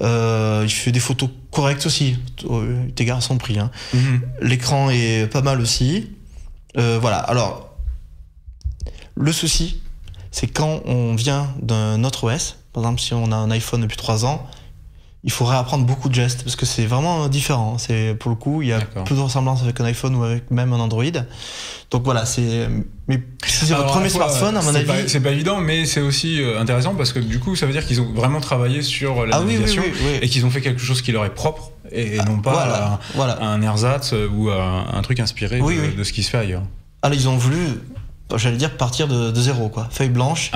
Il fait des photos correctes aussi, t'égard à son prix. L'écran est pas mal aussi. Voilà, alors le souci, c'est quand on vient d'un autre OS, par exemple si on a un iPhone depuis 3 ans, il faudrait apprendre beaucoup de gestes parce que c'est vraiment différent. Pour le coup, il y a peu de ressemblance avec un iPhone ou avec même un Android. Donc voilà, mais si c'est votre premier smartphone, à mon avis, c'est pas évident, mais c'est aussi intéressant parce que du coup, ça veut dire qu'ils ont vraiment travaillé sur la navigation et qu'ils ont fait quelque chose qui leur est propre et non pas un ersatz ou un truc inspiré de ce qui se fait ailleurs. Alors ils ont voulu, j'allais dire, partir de zéro, quoi. Feuille blanche.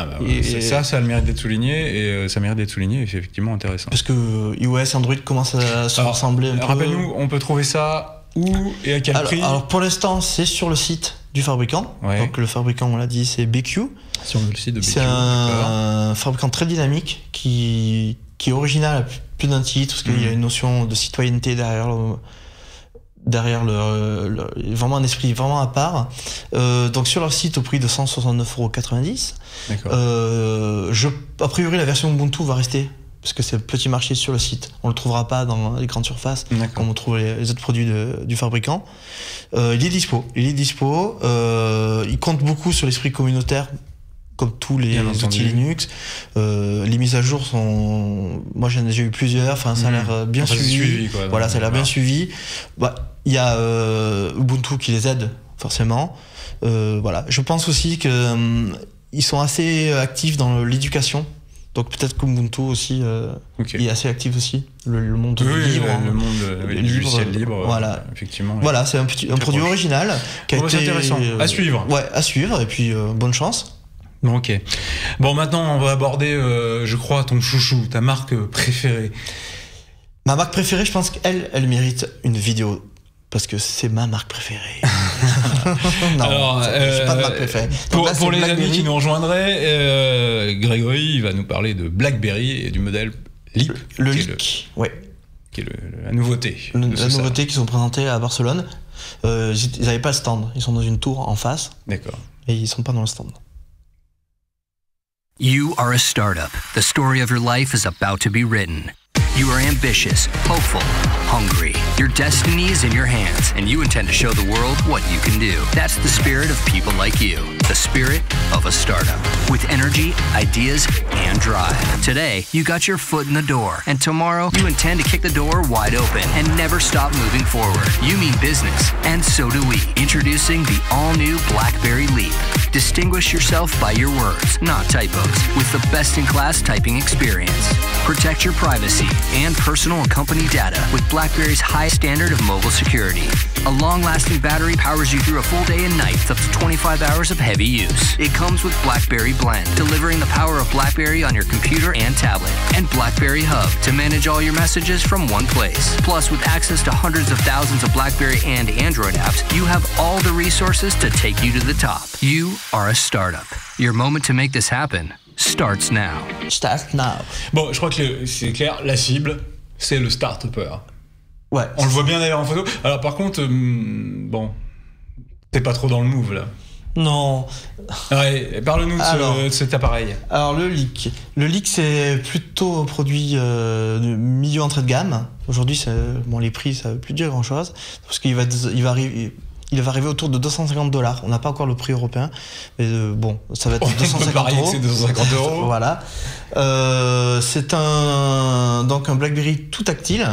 Ça a le mérite d'être souligné, et ça mérite d'être souligné, et c'est effectivement intéressant. Parce que iOS, Android commencent à se ressembler un peu. Rappelle-nous, on peut trouver ça où et à quel prix? Alors pour l'instant, c'est sur le site du fabricant. Donc le fabricant, on l'a dit, c'est BQ. Sur le site de BQ. C'est un fabricant très dynamique qui est original à plus d'un titre, parce qu'il y a une notion de citoyenneté derrière vraiment un esprit vraiment à part. Donc sur leur site au prix de 169,90 €. A priori la version Ubuntu va rester parce que c'est un petit marché sur le site. On le trouvera pas dans les grandes surfaces comme on trouve les autres produits du fabricant. Il est dispo. Il compte beaucoup sur l'esprit communautaire comme tous les outils Linux. Les mises à jour sont... Moi j'en ai déjà eu plusieurs, ça a l'air bien suivi. Voilà, ça a l'air bien suivi. Il y a Ubuntu qui les aide, forcément. Voilà. Je pense aussi qu'ils sont assez actifs dans l'éducation Donc peut-être qu'Ubuntu aussi est assez actif aussi. Le monde libre. Le monde logiciel libre. Voilà. Effectivement. Voilà, c'est un produit original qui a été intéressant. À suivre. Ouais, à suivre. Et puis bonne chance. Ok. Bon, maintenant on va aborder, je crois, ton chouchou, ta marque préférée. Ma marque préférée, je pense qu'elle mérite une vidéo. Parce que c'est ma marque préférée. Non, alors, j'ai pas de marque préférée. Donc pour les amis qui nous rejoindraient, Grégory il va nous parler de BlackBerry et du modèle Leap. Le Leap, ouais. Qui est la nouveauté. La nouveauté qui sont présentées à Barcelone. Ils n'avaient pas le stand. Ils sont dans une tour en face. D'accord. Et ils sont pas dans le stand. You are a startup. The story of your life is about to be written. You are ambitious, hopeful, hungry. Your destiny is in your hands, and you intend to show the world what you can do. That's the spirit of people like you, the spirit of a startup. With energy, ideas, and drive. Today, you got your foot in the door, and tomorrow, you intend to kick the door wide open and never stop moving forward. You mean business, and so do we. Introducing the all-new BlackBerry Leap. Distinguish yourself by your words, not typos, with the best-in-class typing experience. Protect your privacy and personal and company data with BlackBerry's high standard of mobile security. A long-lasting battery powers you through a full day and night with up to 25 hours of heavy use. It comes with BlackBerry Blend, delivering the power of BlackBerry on your computer and tablet, and BlackBerry Hub to manage all your messages from one place. Plus, with access to hundreds of thousands of BlackBerry and Android apps, you have all the resources to take you to the top. You are a startup. Your moment to make this happen starts now. Start now. Bon, je crois que c'est clair, la cible, c'est le start-upper. Ouais. On le voit bien d'ailleurs en photo. Alors par contre, bon, t'es pas trop dans le move là. Non. Ouais, parle-nous de cet appareil. Alors le Leap, c'est plutôt un produit de milieu entrée de gamme. Aujourd'hui, les prix, ça veut plus dire grand-chose parce qu'il va arriver autour de $250. On n'a pas encore le prix européen, mais ça va être 250 €. C'est 250 €. Voilà. C'est un BlackBerry tout tactile.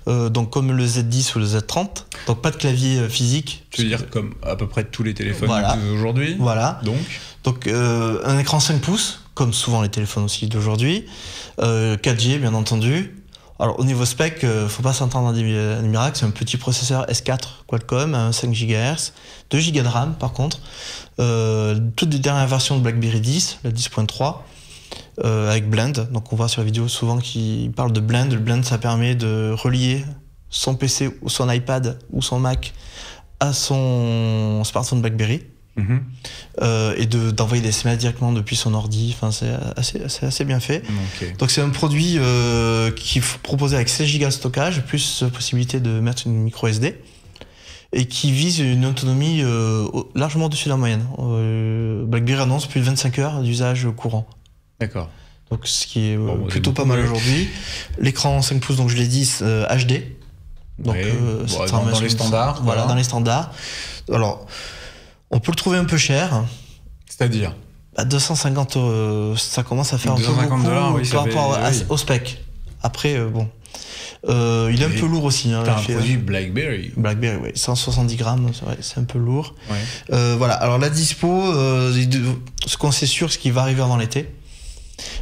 Donc comme le Z10 ou le Z30, donc pas de clavier physique. Tu veux dire comme à peu près tous les téléphones d'aujourd'hui. Voilà. Donc un écran 5 pouces, comme souvent les téléphones aussi d'aujourd'hui. 4G bien entendu. Alors au niveau spec, faut pas s'entendre à des miracles, c'est un petit processeur S4 Qualcomm, 5 GHz, 2 Go de RAM par contre. Toutes les dernières versions de BlackBerry 10, la 10.3. Avec Blend, donc on voit sur la vidéo souvent qu'ils parlent de Blend. Le Blend, ça permet de relier son PC ou son iPad ou son Mac à son smartphone BlackBerry et d'envoyer des SMS directement depuis son ordi. Enfin, c'est assez bien fait. Okay. Donc c'est un produit qui est proposé avec 16 Go de stockage plus possibilité de mettre une micro SD et qui vise une autonomie largement au-dessus de la moyenne. BlackBerry annonce plus de 25 heures d'usage courant. D'accord. Donc ce qui est plutôt pas mal aujourd'hui. L'écran 5 pouces, donc je l'ai dit, HD. Donc dans les standards. Voilà, dans les standards. Alors, on peut le trouver un peu cher. C'est-à-dire 250 €, ça commence à faire un peu beaucoup par rapport au spec. Après, il est un peu lourd aussi. T'as un produit BlackBerry. BlackBerry, oui. 170 grammes, c'est vrai, c'est un peu lourd. Ouais. Voilà, alors la dispo, ce qu'on sait sûr, c'est qu'il va arriver avant l'été.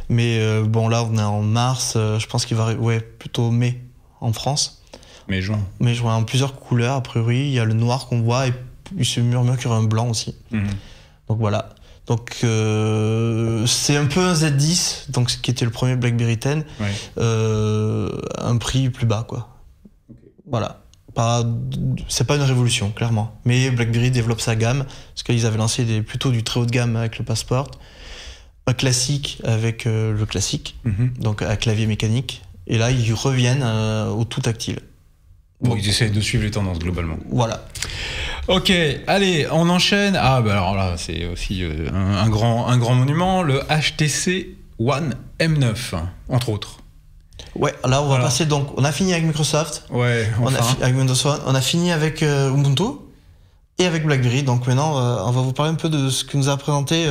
Mais là, on est en mars, je pense qu'il va arriver plutôt mai en France. Mai-juin. Mai-juin, en plusieurs couleurs, a priori. Il y a le noir qu'on voit et il se murmure qu'il y aura un blanc aussi. Donc voilà. Donc c'est un peu un Z10, donc ce qui était le premier BlackBerry 10, un prix plus bas quoi. Voilà. C'est pas une révolution clairement, mais BlackBerry développe sa gamme parce qu'ils avaient lancé plutôt du très haut de gamme avec le Passport, un classique avec le classique, donc à clavier mécanique, et là ils reviennent au tout tactile. Bon, ils essayent de suivre les tendances globalement. Voilà. Ok, allez, on enchaîne. Alors là, c'est aussi un grand monument, le HTC One M9, entre autres. Ouais, là on va passer donc. On a fini avec Microsoft. Ouais, avec Windows Phone. On a fini avec Ubuntu et avec BlackBerry. Donc maintenant, on va vous parler un peu de ce que nous a présenté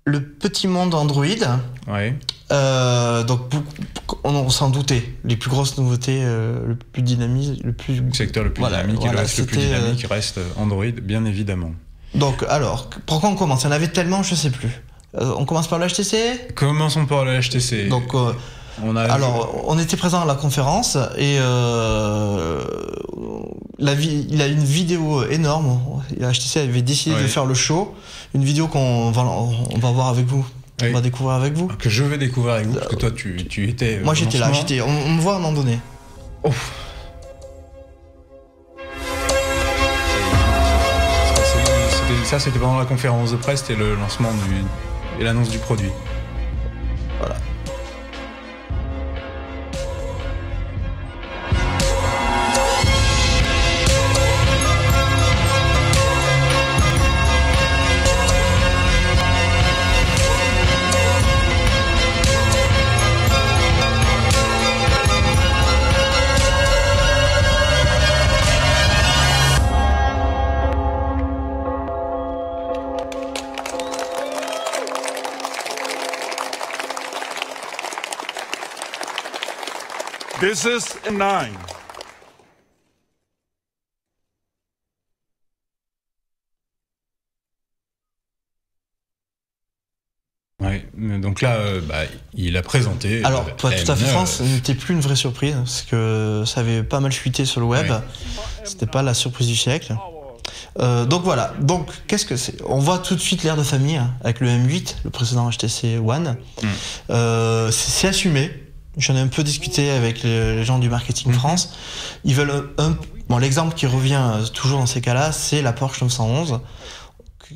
le petit monde Android. Ouais. Donc on s'en doutait. Les plus grosses nouveautés, le plus dynamique, le secteur le plus dynamique, et le reste le plus dynamique reste Android, bien évidemment. Donc alors, par quoi on commence? Il y en avait tellement, je sais plus. On commence par le HTC ? Commençons par le HTC. Donc, on était présent à la conférence et il a une vidéo énorme. Le HTC avait décidé de faire le show. Une vidéo qu'on va voir avec vous. On va découvrir avec vous. Que je vais découvrir avec vous, parce que toi, tu étais... Moi, j'étais là. On me voit à un moment donné. Oh. Ça, c'était pendant la conférence de presse, c'était le lancement et l'annonce du produit. Voilà. Business in 9. Ouais, donc là, il a présenté. Alors, pour être tout à fait franc, ce n'était plus une vraie surprise, parce que ça avait pas mal fuité sur le web. Ouais. C'était pas la surprise du siècle. Donc voilà. Donc, qu'est-ce que c'est ? On voit tout de suite l'air de famille avec le M8, le précédent HTC One. C'est assumé. J'en ai un peu discuté avec les gens du marketing France. Ils veulent l'exemple qui revient toujours dans ces cas-là, c'est la Porsche 911.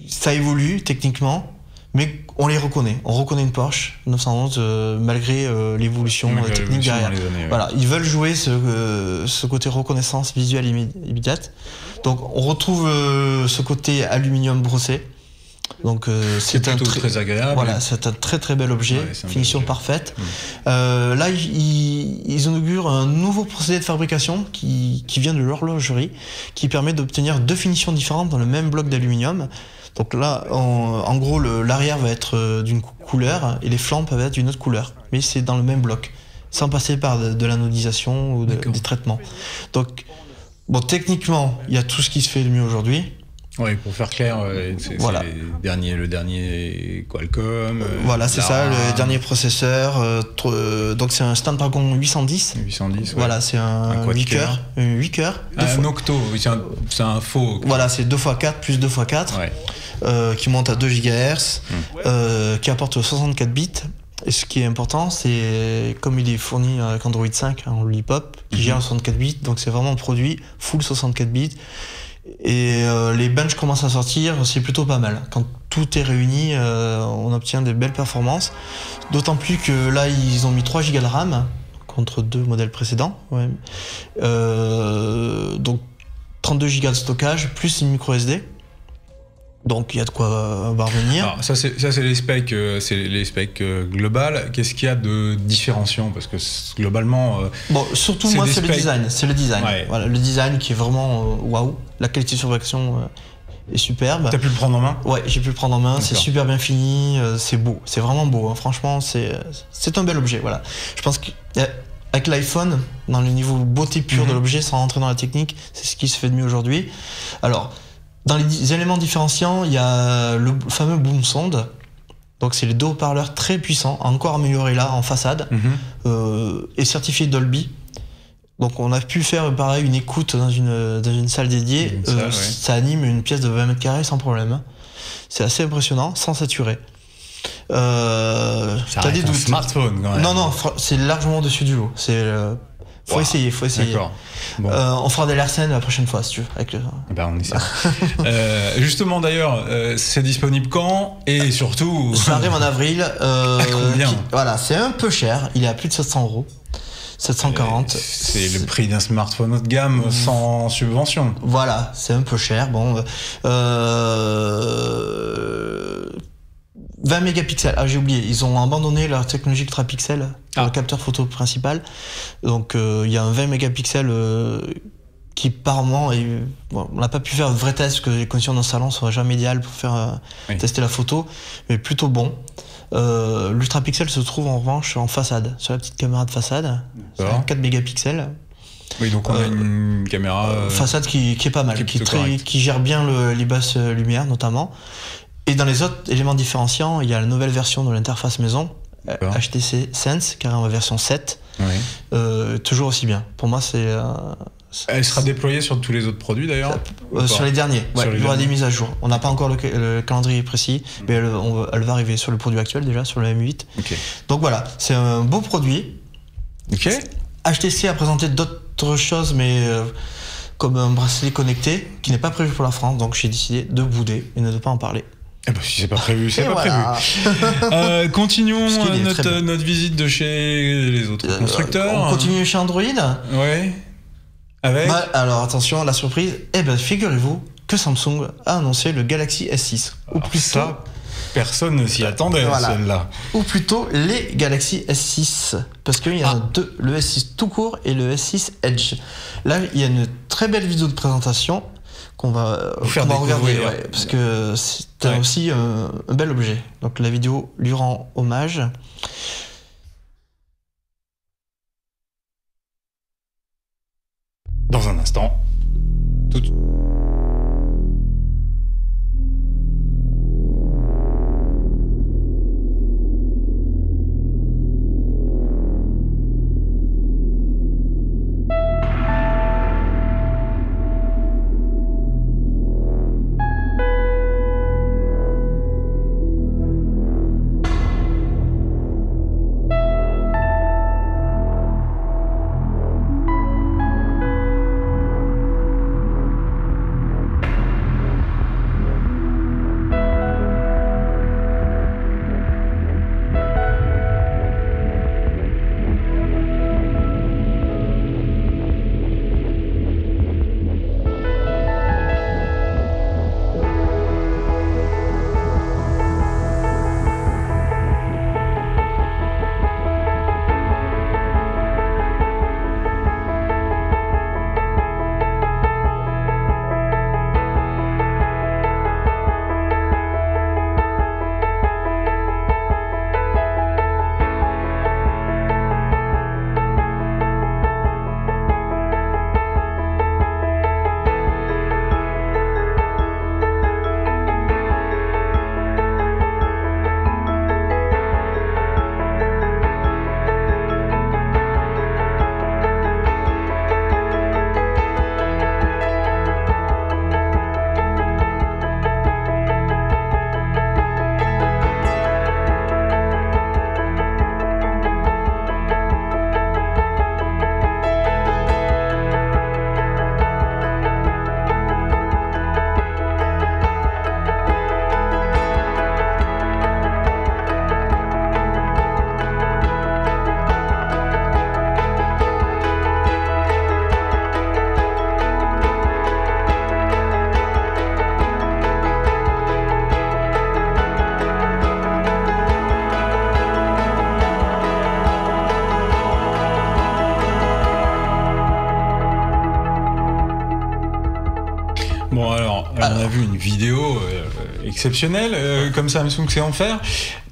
Ça évolue techniquement, mais on les reconnaît. On reconnaît une Porsche 911 malgré l'évolution technique derrière. Voilà, ils veulent jouer ce côté reconnaissance visuelle immédiate. Donc on retrouve ce côté aluminium brossé. Donc c'est très agréable. Voilà, c'est un très très bel objet, finition parfaite. Là, ils inaugurent un nouveau procédé de fabrication qui vient de l'horlogerie, qui permet d'obtenir 2 finitions différentes dans le même bloc d'aluminium. Donc là, en gros, l'arrière va être d'une couleur et les flancs peuvent être d'une autre couleur, mais c'est dans le même bloc, sans passer par de l'anodisation ou des traitements. Donc, techniquement, il y a tout ce qui se fait de mieux aujourd'hui. Oui, pour faire clair, c'est le dernier Qualcomm. Voilà, c'est ça, le dernier processeur. Donc c'est un Snapdragon 810. 810, ouais. Voilà, c'est un 8 cœurs. Un octo, c'est un faux octo. Voilà, c'est 2x4 plus 2x4, qui monte à 2 GHz, qui apporte 64 bits. Et ce qui est important, c'est comme il est fourni avec Android 5 en Lollipop, qui gère 64 bits, donc c'est vraiment un produit full 64 bits. Et les benches commencent à sortir, c'est plutôt pas mal. Quand tout est réuni, on obtient des belles performances. D'autant plus que là, ils ont mis 3 Go de RAM contre 2 modèles précédents. Ouais. Donc 32 Go de stockage, plus une micro SD. Donc il y a de quoi revenir. Alors, ça c'est les specs, globales. Qu'est-ce qu'il y a de différenciant ? Parce que globalement, surtout moi c'est le design. Ouais. Voilà, le design qui est vraiment waouh. La qualité de fabrication est superbe. T'as pu le prendre en main ? Ouais, j'ai pu le prendre en main. C'est super bien fini. C'est beau. C'est vraiment beau. Hein. Franchement, c'est un bel objet. Voilà. Je pense qu'avec l'iPhone, dans le niveau beauté pure de l'objet, sans rentrer dans la technique, c'est ce qui se fait de mieux aujourd'hui. Alors. Dans les éléments différenciants, il y a le fameux boom sound. Donc c'est les 2 haut-parleurs très puissants, encore améliorés là en façade, et certifiés Dolby. Donc on a pu faire pareil une écoute dans une salle dédiée. Ça anime une pièce de 20 mètres carrés sans problème. C'est assez impressionnant, sans saturer. T'as des doutes. Smartphone quand même. Non, c'est largement au-dessus du lot. Faut essayer. D'accord. Bon. On fera des Larsen la prochaine fois si tu veux. On essaie. Justement d'ailleurs, c'est disponible quand ? Et surtout... Ça arrive en avril. À combien ? Voilà, c'est un peu cher. Il est à plus de 700 €. 740. C'est le prix d'un smartphone haut de gamme sans subvention. Voilà, c'est un peu cher. 20 mégapixels. Ah, j'ai oublié. Ils ont abandonné leur technologie ultra-pixel pour le capteur photo principal. Donc, il y a un 20 mégapixels qui, par moment, on n'a pas pu faire de vrai test parce que les conditions dans le salon ne seraient jamais idéales pour faire tester la photo, mais plutôt bon. L'ultra-pixel se trouve en revanche en façade, sur la petite caméra de façade. C'est 4 mégapixels. Oui, donc on a une caméra... façade qui est pas mal, qui gère bien les basses lumières notamment. Et dans les autres éléments différenciants, il y a la nouvelle version de l'interface maison, HTC Sense, qui est en version 7. Oui. Toujours aussi bien. Pour moi, c'est... Elle sera déployée sur tous les autres produits d'ailleurs sur les derniers, il y aura des mises à jour. On n'a pas encore le calendrier précis, mais elle va arriver sur le produit actuel déjà, sur le M8. Okay. Donc voilà, c'est un beau produit. Okay. HTC a présenté d'autres choses, mais comme un bracelet connecté qui n'est pas prévu pour la France, donc j'ai décidé de bouder et de ne pas en parler. Eh ben, si c'est pas prévu, c'est pas prévu. Continuons notre visite de chez les autres constructeurs. On continue chez Android. Ouais. Avec alors attention, la surprise, figurez-vous que Samsung a annoncé le Galaxy S6. Ou plutôt, ça, personne ne s'y attendait, celle-là. Ou plutôt les Galaxy S6. Parce qu'il y en a deux, le S6 tout court et le S6 Edge. Là, il y a une très belle vidéo de présentation qu'on va regarder. Parce que c'est aussi un bel objet. Donc la vidéo lui rend hommage. Dans un instant, tout. Bon alors, on a vu une vidéo exceptionnelle, comme Samsung sait en faire.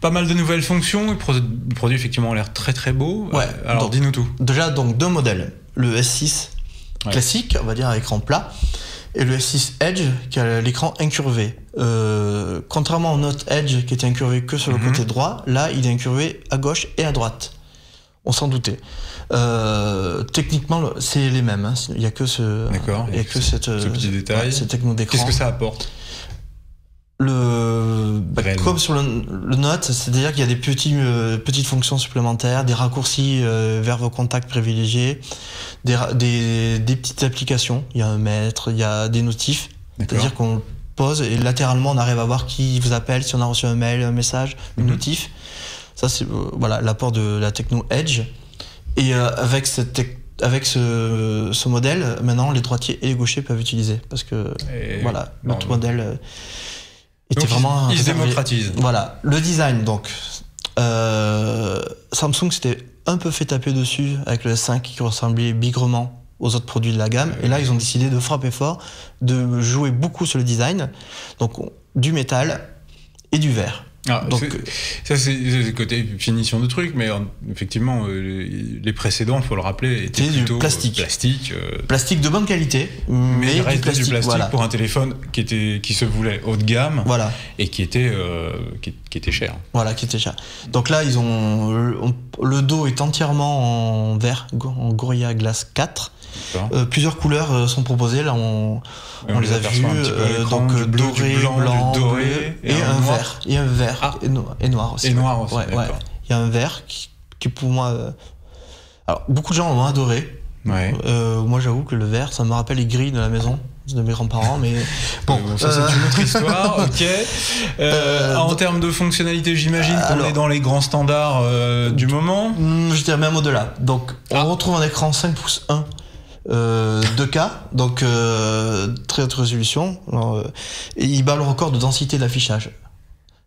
Pas mal de nouvelles fonctions. Le produit effectivement a l'air très très beau. Ouais. Alors dis-nous tout. Déjà donc deux modèles. Le S6 classique, on va dire à écran plat, et le S6 Edge qui a l'écran incurvé. Contrairement au Note Edge qui était incurvé que sur le côté droit, là il est incurvé à gauche et à droite. On s'en doutait. Techniquement, c'est les mêmes. Hein. Il n'y a que ce petit détail. Ce techno d'écran. Qu'est-ce que ça apporte ? Comme sur le Note, c'est-à-dire qu'il y a des petites fonctions supplémentaires, des raccourcis vers vos contacts privilégiés, des petites applications. Il y a un mètre, il y a des notifs. C'est-à-dire qu'on pose et latéralement on arrive à voir qui vous appelle, si on a reçu un mail, un message, une notif. Ça c'est l'apport de la techno Edge. Et avec ce modèle, maintenant les droitiers et les gauchers peuvent utiliser parce que l'autre modèle était donc vraiment il se démocratise. Voilà, le design donc Samsung s'était un peu fait taper dessus avec le S5 qui ressemblait bigrement aux autres produits de la gamme et là ils ont décidé de frapper fort, de jouer beaucoup sur le design, donc du métal et du verre. Donc, ça c'est le côté finition de truc, mais effectivement les précédents, faut le rappeler, étaient plutôt du plastique. Plastique de bonne qualité, mais il reste du plastique pour un téléphone qui se voulait haut de gamme, et qui était cher. Voilà, qui était cher. Donc là, ils ont le dos est entièrement en verre, en Gorilla Glass 4. Plusieurs couleurs sont proposées. Là, on les a vues. Donc bleu, doré, blanc, doré, et un vert. Et un vert et noir aussi. Et noir aussi. Ouais. Il y a un vert qui pour moi. Alors beaucoup de gens l'ont adoré. Ouais. Moi, j'avoue que le vert, ça me rappelle les grilles de la maison de mes grands-parents, mais bon, ça c'est une autre histoire. Ok. En termes de fonctionnalité, j'imagine qu'on est dans les grands standards du moment. Je dirais même au-delà. Donc, on retrouve un écran 5 pouces 1. 2K, donc très haute résolution. Et il bat le record de densité d'affichage.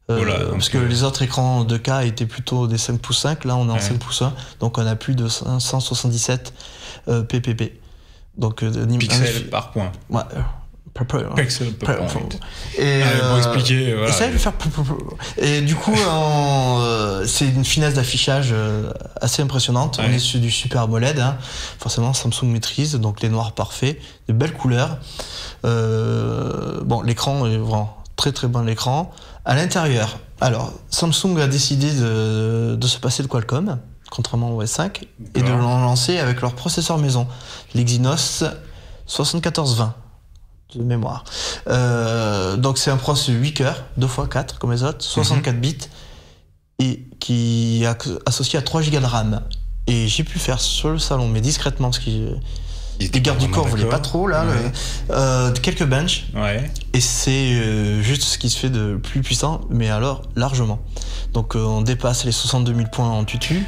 Parce que les autres écrans 2K étaient plutôt des 5 pouces 5, là on est en 5 pouces 1, donc on a plus de 177 ppp. Donc, pixels par point. Ouais. Pixel per point. Et pour expliquer, voilà. Essaye de faire. Et du coup, c'est une finesse d'affichage assez impressionnante. On est sur du Super AMOLED, hein. Forcément Samsung maîtrise, donc les noirs parfaits, de belles couleurs. Bon, l'écran est vraiment très très bon l'écran. À l'intérieur, alors Samsung a décidé de se passer de Qualcomm, contrairement au S5, et de le lancer avec leur processeur maison, l'Exynos 7420. De mémoire. Donc c'est un processeur 8 cœurs, 2x4 comme les autres, 64 bits, et qui est associé à 3 Go de RAM. Et j'ai pu faire sur le salon, mais discrètement, parce que les gardes du corps voulaient pas trop, là, quelques benches, et c'est juste ce qui se fait de plus puissant, mais alors largement. Donc on dépasse les 62 000 points en tutu,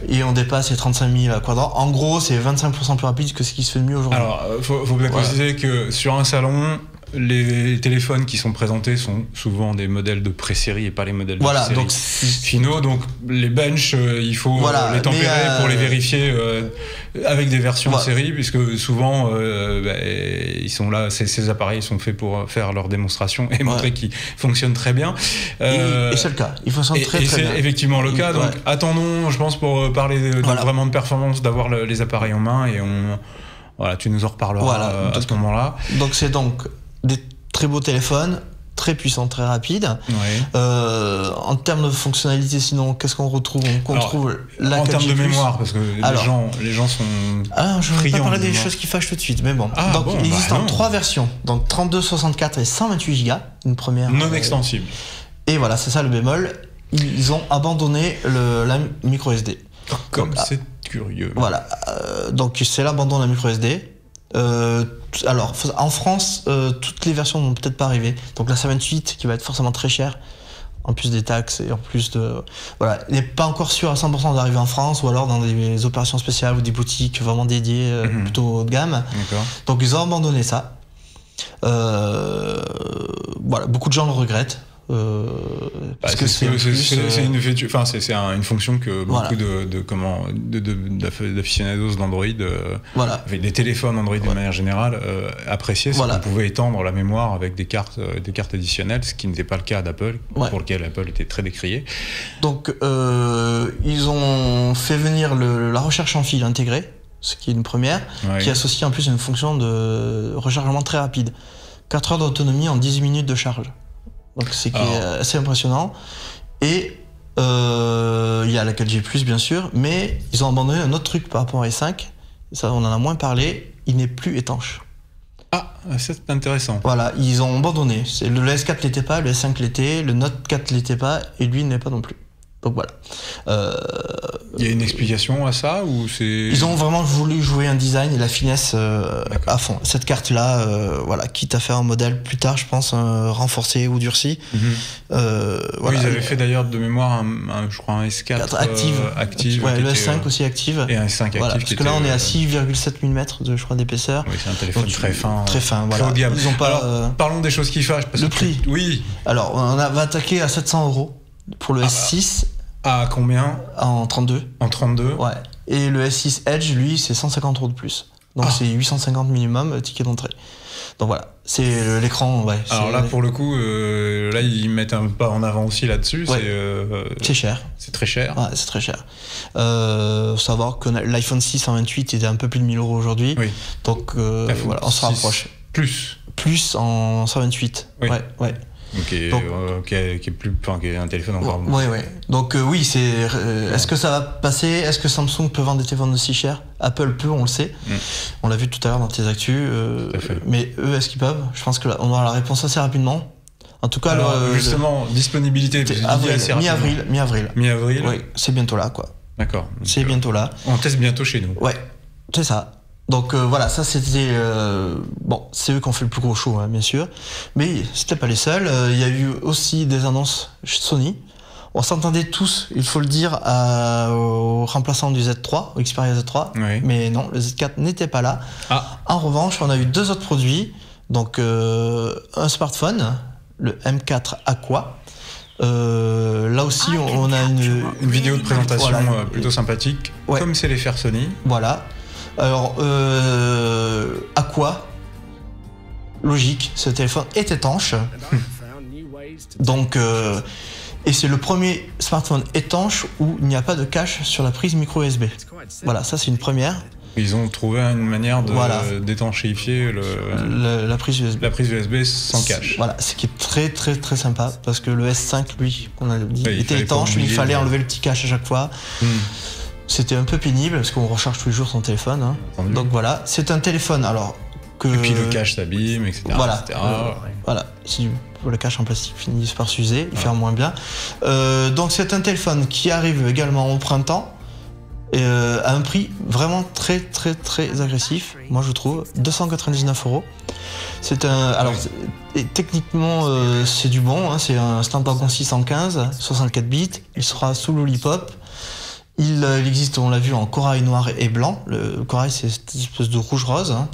et on dépasse les 35 000 à quadrant. En gros, c'est 25% plus rapide que ce qui se fait de mieux aujourd'hui. Alors, faut bien préciser que sur un salon, les téléphones qui sont présentés sont souvent des modèles de pré-série et pas les modèles de série finaux. Donc les benches, il faut les tempérer pour les vérifier avec des versions de série, puisque souvent ils sont là, ces appareils sont faits pour faire leur démonstration et montrer qu'ils fonctionnent très bien. Et c'est le cas, ils fonctionnent très bien. C'est effectivement le cas. Donc attendons, je pense, pour parler vraiment de performance, d'avoir les appareils en main, et tu nous en reparleras à ce moment-là. Donc c'est des très beaux téléphones, très puissants, très rapides. En termes de fonctionnalité, sinon, qu'est-ce qu'on retrouve? On retrouve la 4G+. En termes de mémoire, parce que les gens sont je ne vais pas parler des choses qui fâchent tout de suite, mais bon. Il existe en 3 versions, donc 32, 64 et 128 Go, une première. Non extensible. Et voilà, c'est ça le bémol. Ils ont abandonné la micro SD. C'est curieux. Voilà, donc c'est l'abandon de la micro SD. Alors, en France, toutes les versions n'ont peut-être pas arrivé. Donc la 128 qui va être forcément très chère, en plus des taxes et en plus de... Voilà, il n'est pas encore sûr à 100% d'arriver en France, ou alors dans des opérations spéciales ou des boutiques vraiment dédiées, plutôt haut de gamme. Donc ils ont abandonné ça. Voilà, beaucoup de gens le regrettent. Parce que c'est une fonction que beaucoup d'aficionados d'Android, avec des téléphones Android de manière générale, appréciaient, c'est qu'on pouvait étendre la mémoire avec des cartes additionnelles, ce qui n'était pas le cas d'Apple, pour lequel Apple était très décrié. Donc ils ont fait venir la recherche en fil intégrée, ce qui est une première, qui associe en plus une fonction de rechargement très rapide. 4 heures d'autonomie en 18 minutes de charge. Donc c'est assez impressionnant. Et il y a la 4G+, bien sûr, mais ils ont abandonné un autre truc par rapport à S5. Ça, on en a moins parlé. Il n'est plus étanche. Ah, c'est intéressant. Voilà, ils ont abandonné. Le S4 l'était pas, le S5 l'était, le Note 4 l'était pas, et lui n'est pas non plus. Donc voilà. Il y a une explication à ça, ou c'est... Ils ont vraiment voulu jouer un design et la finesse à fond. Cette carte-là, quitte à faire un modèle plus tard, je pense, renforcé ou durci. Oui, ils avaient fait d'ailleurs de mémoire, je crois, un S4 active. Le S5 aussi active. Et un S5 active. Parce que là, on est à 6,7 mm je crois, d'épaisseur. Oui, c'est un téléphone très fin. Très fin, voilà. Haut de gamme. Ils ont pas, alors, parlons des choses qui fâchent. Le prix. Oui. Alors, on va attaquer à 700 € pour le S6. À combien? En 32. En 32. Ouais. Et le S6 Edge, lui, c'est 150 € de plus. Donc c'est 850 minimum, ticket d'entrée. Donc voilà, c'est l'écran. Ouais, alors là, pour le coup, là ils mettent un pas en avant aussi là-dessus. Ouais. C'est cher. C'est très cher. Ouais, c'est très cher. Faut savoir que l'iPhone 6 en 28 était un peu plus de 1000 € aujourd'hui. Oui. Donc voilà, on se rapproche. Plus en 128. Oui. Ouais. Donc, qui est un téléphone encore. Ouais. Donc oui, c'est. Est-ce que ça va passer? Est-ce que Samsung peut vendre des téléphones aussi chers? Apple peut, on le sait. On l'a vu tout à l'heure dans tes actus. Mais eux, est-ce qu'ils peuvent? Je pense que là, on aura la réponse assez rapidement. En tout cas, alors, justement, disponibilité mi-avril. Mi-avril. Oui, c'est bientôt là, quoi. D'accord. C'est bientôt là. On teste bientôt chez nous. Ouais, c'est ça. Donc voilà, ça c'était... bon, c'est eux qui ont fait le plus gros show, hein, bien sûr. Mais c'était pas les seuls. Il y a eu aussi des annonces chez Sony. On s'entendait tous, il faut le dire, au remplaçant du Z3, au Xperia Z3. Oui. Mais non, le Z4 n'était pas là. En revanche, on a eu 2 autres produits. Donc un smartphone, le M4 Aqua. Là aussi, on a une vidéo de présentation plutôt sympathique, comme c'est les faire Sony. Voilà. Alors, Aqua, logique, ce téléphone est étanche. Donc, et c'est le premier smartphone étanche où il n'y a pas de cache sur la prise micro USB. Voilà, ça c'est une première. Ils ont trouvé une manière d'étanchéifier la prise USB. La prise USB sans cache. Voilà, ce qui est très très très sympa parce que le S5, lui, qu'on a dit, était étanche, mais il fallait enlever le petit cache à chaque fois. C'était un peu pénible parce qu'on recharge tous les jours son téléphone. Hein. Donc voilà, c'est un téléphone alors que. Et puis le cache s'abîme, etc. Voilà. Voilà. Si le cache en plastique finit par s'user, il ferme moins bien. Donc c'est un téléphone qui arrive également au printemps à un prix vraiment très très très agressif, moi je trouve, 299 €. C'est un. Alors techniquement c'est du bon, hein, c'est un Snapdragon 615, 64 bits, il sera sous Lollipop. Il existe, on l'a vu, en corail noir et blanc. Le corail, c'est cette espèce de rouge-rose. Hein.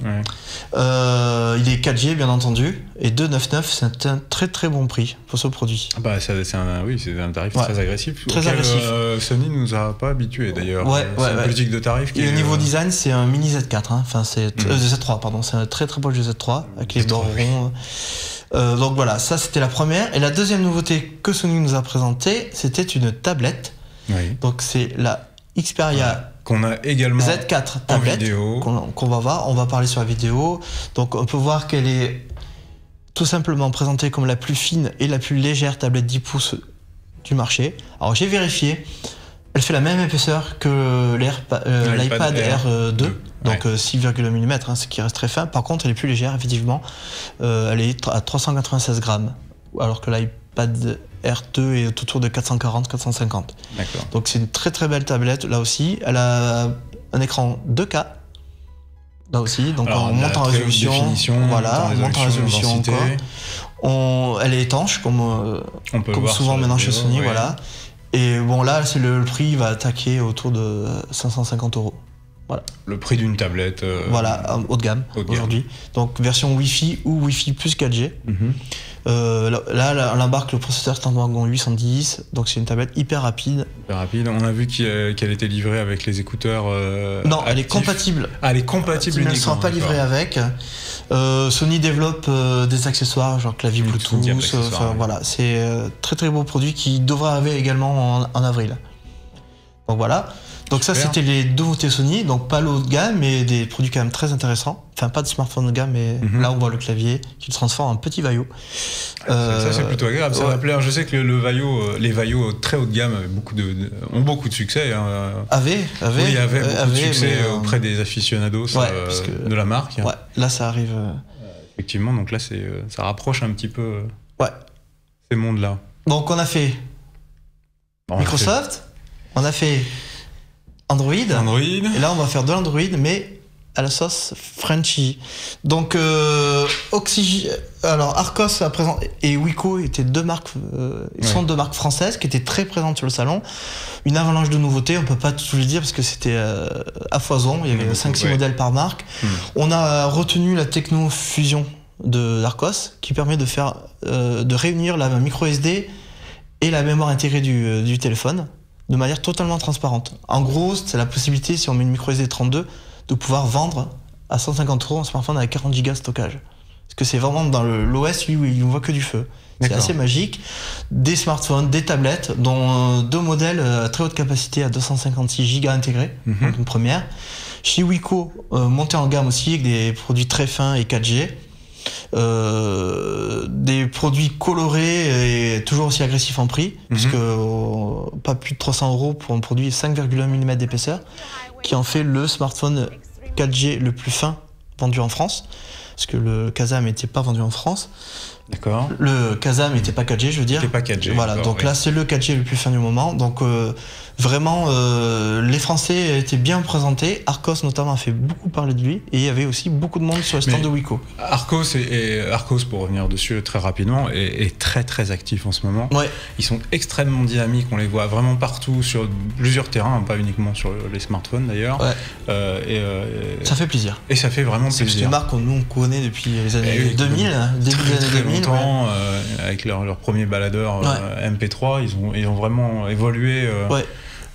Il est 4G, bien entendu. Et 299, c'est un très très bon prix pour ce produit. C'est un tarif très agressif. Très agressif. Sony nous a pas habitués d'ailleurs. C'est une politique de tarif qui est... au niveau design, c'est un mini Z4. Hein. Enfin, c'est Z3, pardon. C'est un très très proche du Z3, avec les bords ronds. Donc voilà, ça c'était la première. Et la deuxième nouveauté que Sony nous a présentée, c'était une tablette. Oui. Donc c'est la Xperia qu'on a également Z4 tablette qu'on va voir, on va parler sur la vidéo. Donc on peut voir qu'elle est tout simplement présentée comme la plus fine et la plus légère tablette 10 pouces du marché. Alors j'ai vérifié, elle fait la même épaisseur que l'iPad Air 2, donc 6,1 mm, hein, ce qui reste très fin. Par contre elle est plus légère, effectivement, elle est à 396 grammes, alors que l'iPad R2 est autour de 440-450. D'accord. Donc c'est une très très belle tablette là aussi. Elle a un écran 2K là aussi, donc on monte en résolution. Voilà, on monte en résolution encore. Elle est étanche comme souvent maintenant chez Sony, voilà. Et bon là, c'est le prix va attaquer autour de 550 €. Voilà. Le prix d'une tablette. Voilà, haut de gamme aujourd'hui. Donc version Wi-Fi ou Wi-Fi plus 4G. Là, on embarque le processeur Snapdragon 810, donc c'est une tablette hyper rapide. On a vu qu'elle était livrée avec les écouteurs. Non, elle est compatible. Elle est compatible uniquement. Elle ne sera pas livrée avec. Sony développe des accessoires, genre clavier Bluetooth. Voilà, c'est très très beau produit qui devra arriver également en avril. Donc voilà. Donc ça c'était les nouveautés Sony, donc pas le haut de gamme mais des produits quand même très intéressants. Enfin pas de smartphone de gamme mais là on voit le clavier qui le transforme en petit Vaio. Ça c'est plutôt agréable, ça va plaire. Je sais que les Vaio très haut de gamme ont beaucoup de succès. Hein. Avait beaucoup de succès auprès des aficionados de la marque. Ouais, là ça arrive. Effectivement, donc là ça rapproche un petit peu ces mondes-là. Donc on a fait Microsoft, on a fait Android. Et là, on va faire de l'Android, mais à la sauce Frenchy. Donc, Arcos à présent et Wiko étaient deux marques françaises qui étaient très présentes sur le salon. Une avalanche de nouveautés, on peut pas tout les dire parce que c'était à foison. Il y avait 5-6 modèles par marque. On a retenu la techno fusion de Arcos qui permet de réunir la micro SD et la mémoire intégrée du téléphone de manière totalement transparente. En gros, c'est la possibilité, si on met une micro SD 32, de pouvoir vendre à 150 € un smartphone avec 40 Go de stockage. parce que c'est vraiment dans l'OS, lui, où il ne voit que du feu. C'est assez magique. Des smartphones, des tablettes, dont 2 modèles à très haute capacité à 256 Go intégrés, donc une première. Chez Wiko, monté en gamme aussi, avec des produits très fins et 4G. Des produits colorés et toujours aussi agressifs en prix, puisque pas plus de 300 € pour un produit 5,1 mm d'épaisseur, qui en fait le smartphone 4G le plus fin vendu en France, parce que le Kazam n'était pas vendu en France. D'accord. Le Kazam n'était pas 4G, je veux dire. N'était pas 4G. Voilà, donc là c'est le 4G le plus fin du moment. Donc vraiment, les Français étaient bien présentés. Arcos notamment a fait beaucoup parler de lui, et il y avait aussi beaucoup de monde sur le stand de Wiko. Arcos, pour revenir dessus très rapidement, est très très actif en ce moment. Ouais. Ils sont extrêmement dynamiques, on les voit vraiment partout sur plusieurs terrains, pas uniquement sur les smartphones d'ailleurs. Ouais. Ça fait plaisir. Et ça fait vraiment plaisir. C'est une marque que nous on connaît depuis les années 2000, début des années 2000. Longtemps, avec leur premier baladeur MP3, ils ont vraiment évolué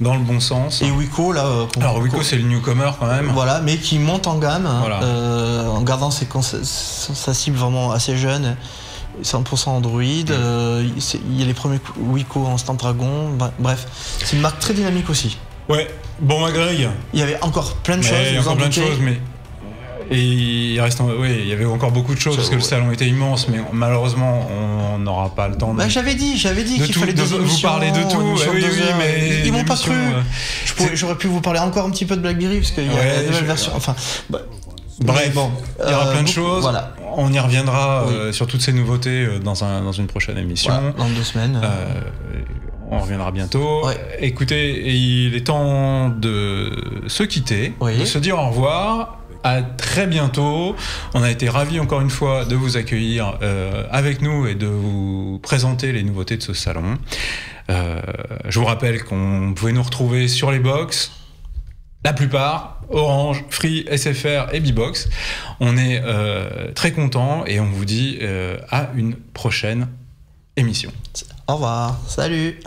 dans le bon sens. Et Wiko, là... Alors Wiko, c'est le newcomer quand même. Voilà, mais qui monte en gamme, en gardant sa cible vraiment assez jeune. 100% Android, il y a les premiers Wiko en Snapdragon, bref, c'est une marque très dynamique aussi. Ouais, bon Greg. Il y avait encore plein de choses. Il y a encore plein de choses, mais... Et il y avait encore beaucoup de choses parce que le salon était immense, mais malheureusement on n'aura pas le temps. J'avais dit qu'il fallait deux émissions. Vous parler de tout, mais ils m'ont pas cru. J'aurais pu vous parler encore un petit peu de BlackBerry parce qu'il y a une nouvelle version. Enfin, bref, il y aura plein de choses. Voilà. On y reviendra sur toutes ces nouveautés dans une prochaine émission. Voilà, dans 2 semaines. On reviendra bientôt. Écoutez, il est temps de se quitter, de se dire au revoir. À très bientôt. On a été ravis encore une fois de vous accueillir avec nous et de vous présenter les nouveautés de ce salon. Je vous rappelle qu'on pouvait nous retrouver sur les box, la plupart, Orange, Free, SFR et Bbox. On est très contents et on vous dit à une prochaine émission. Au revoir, salut.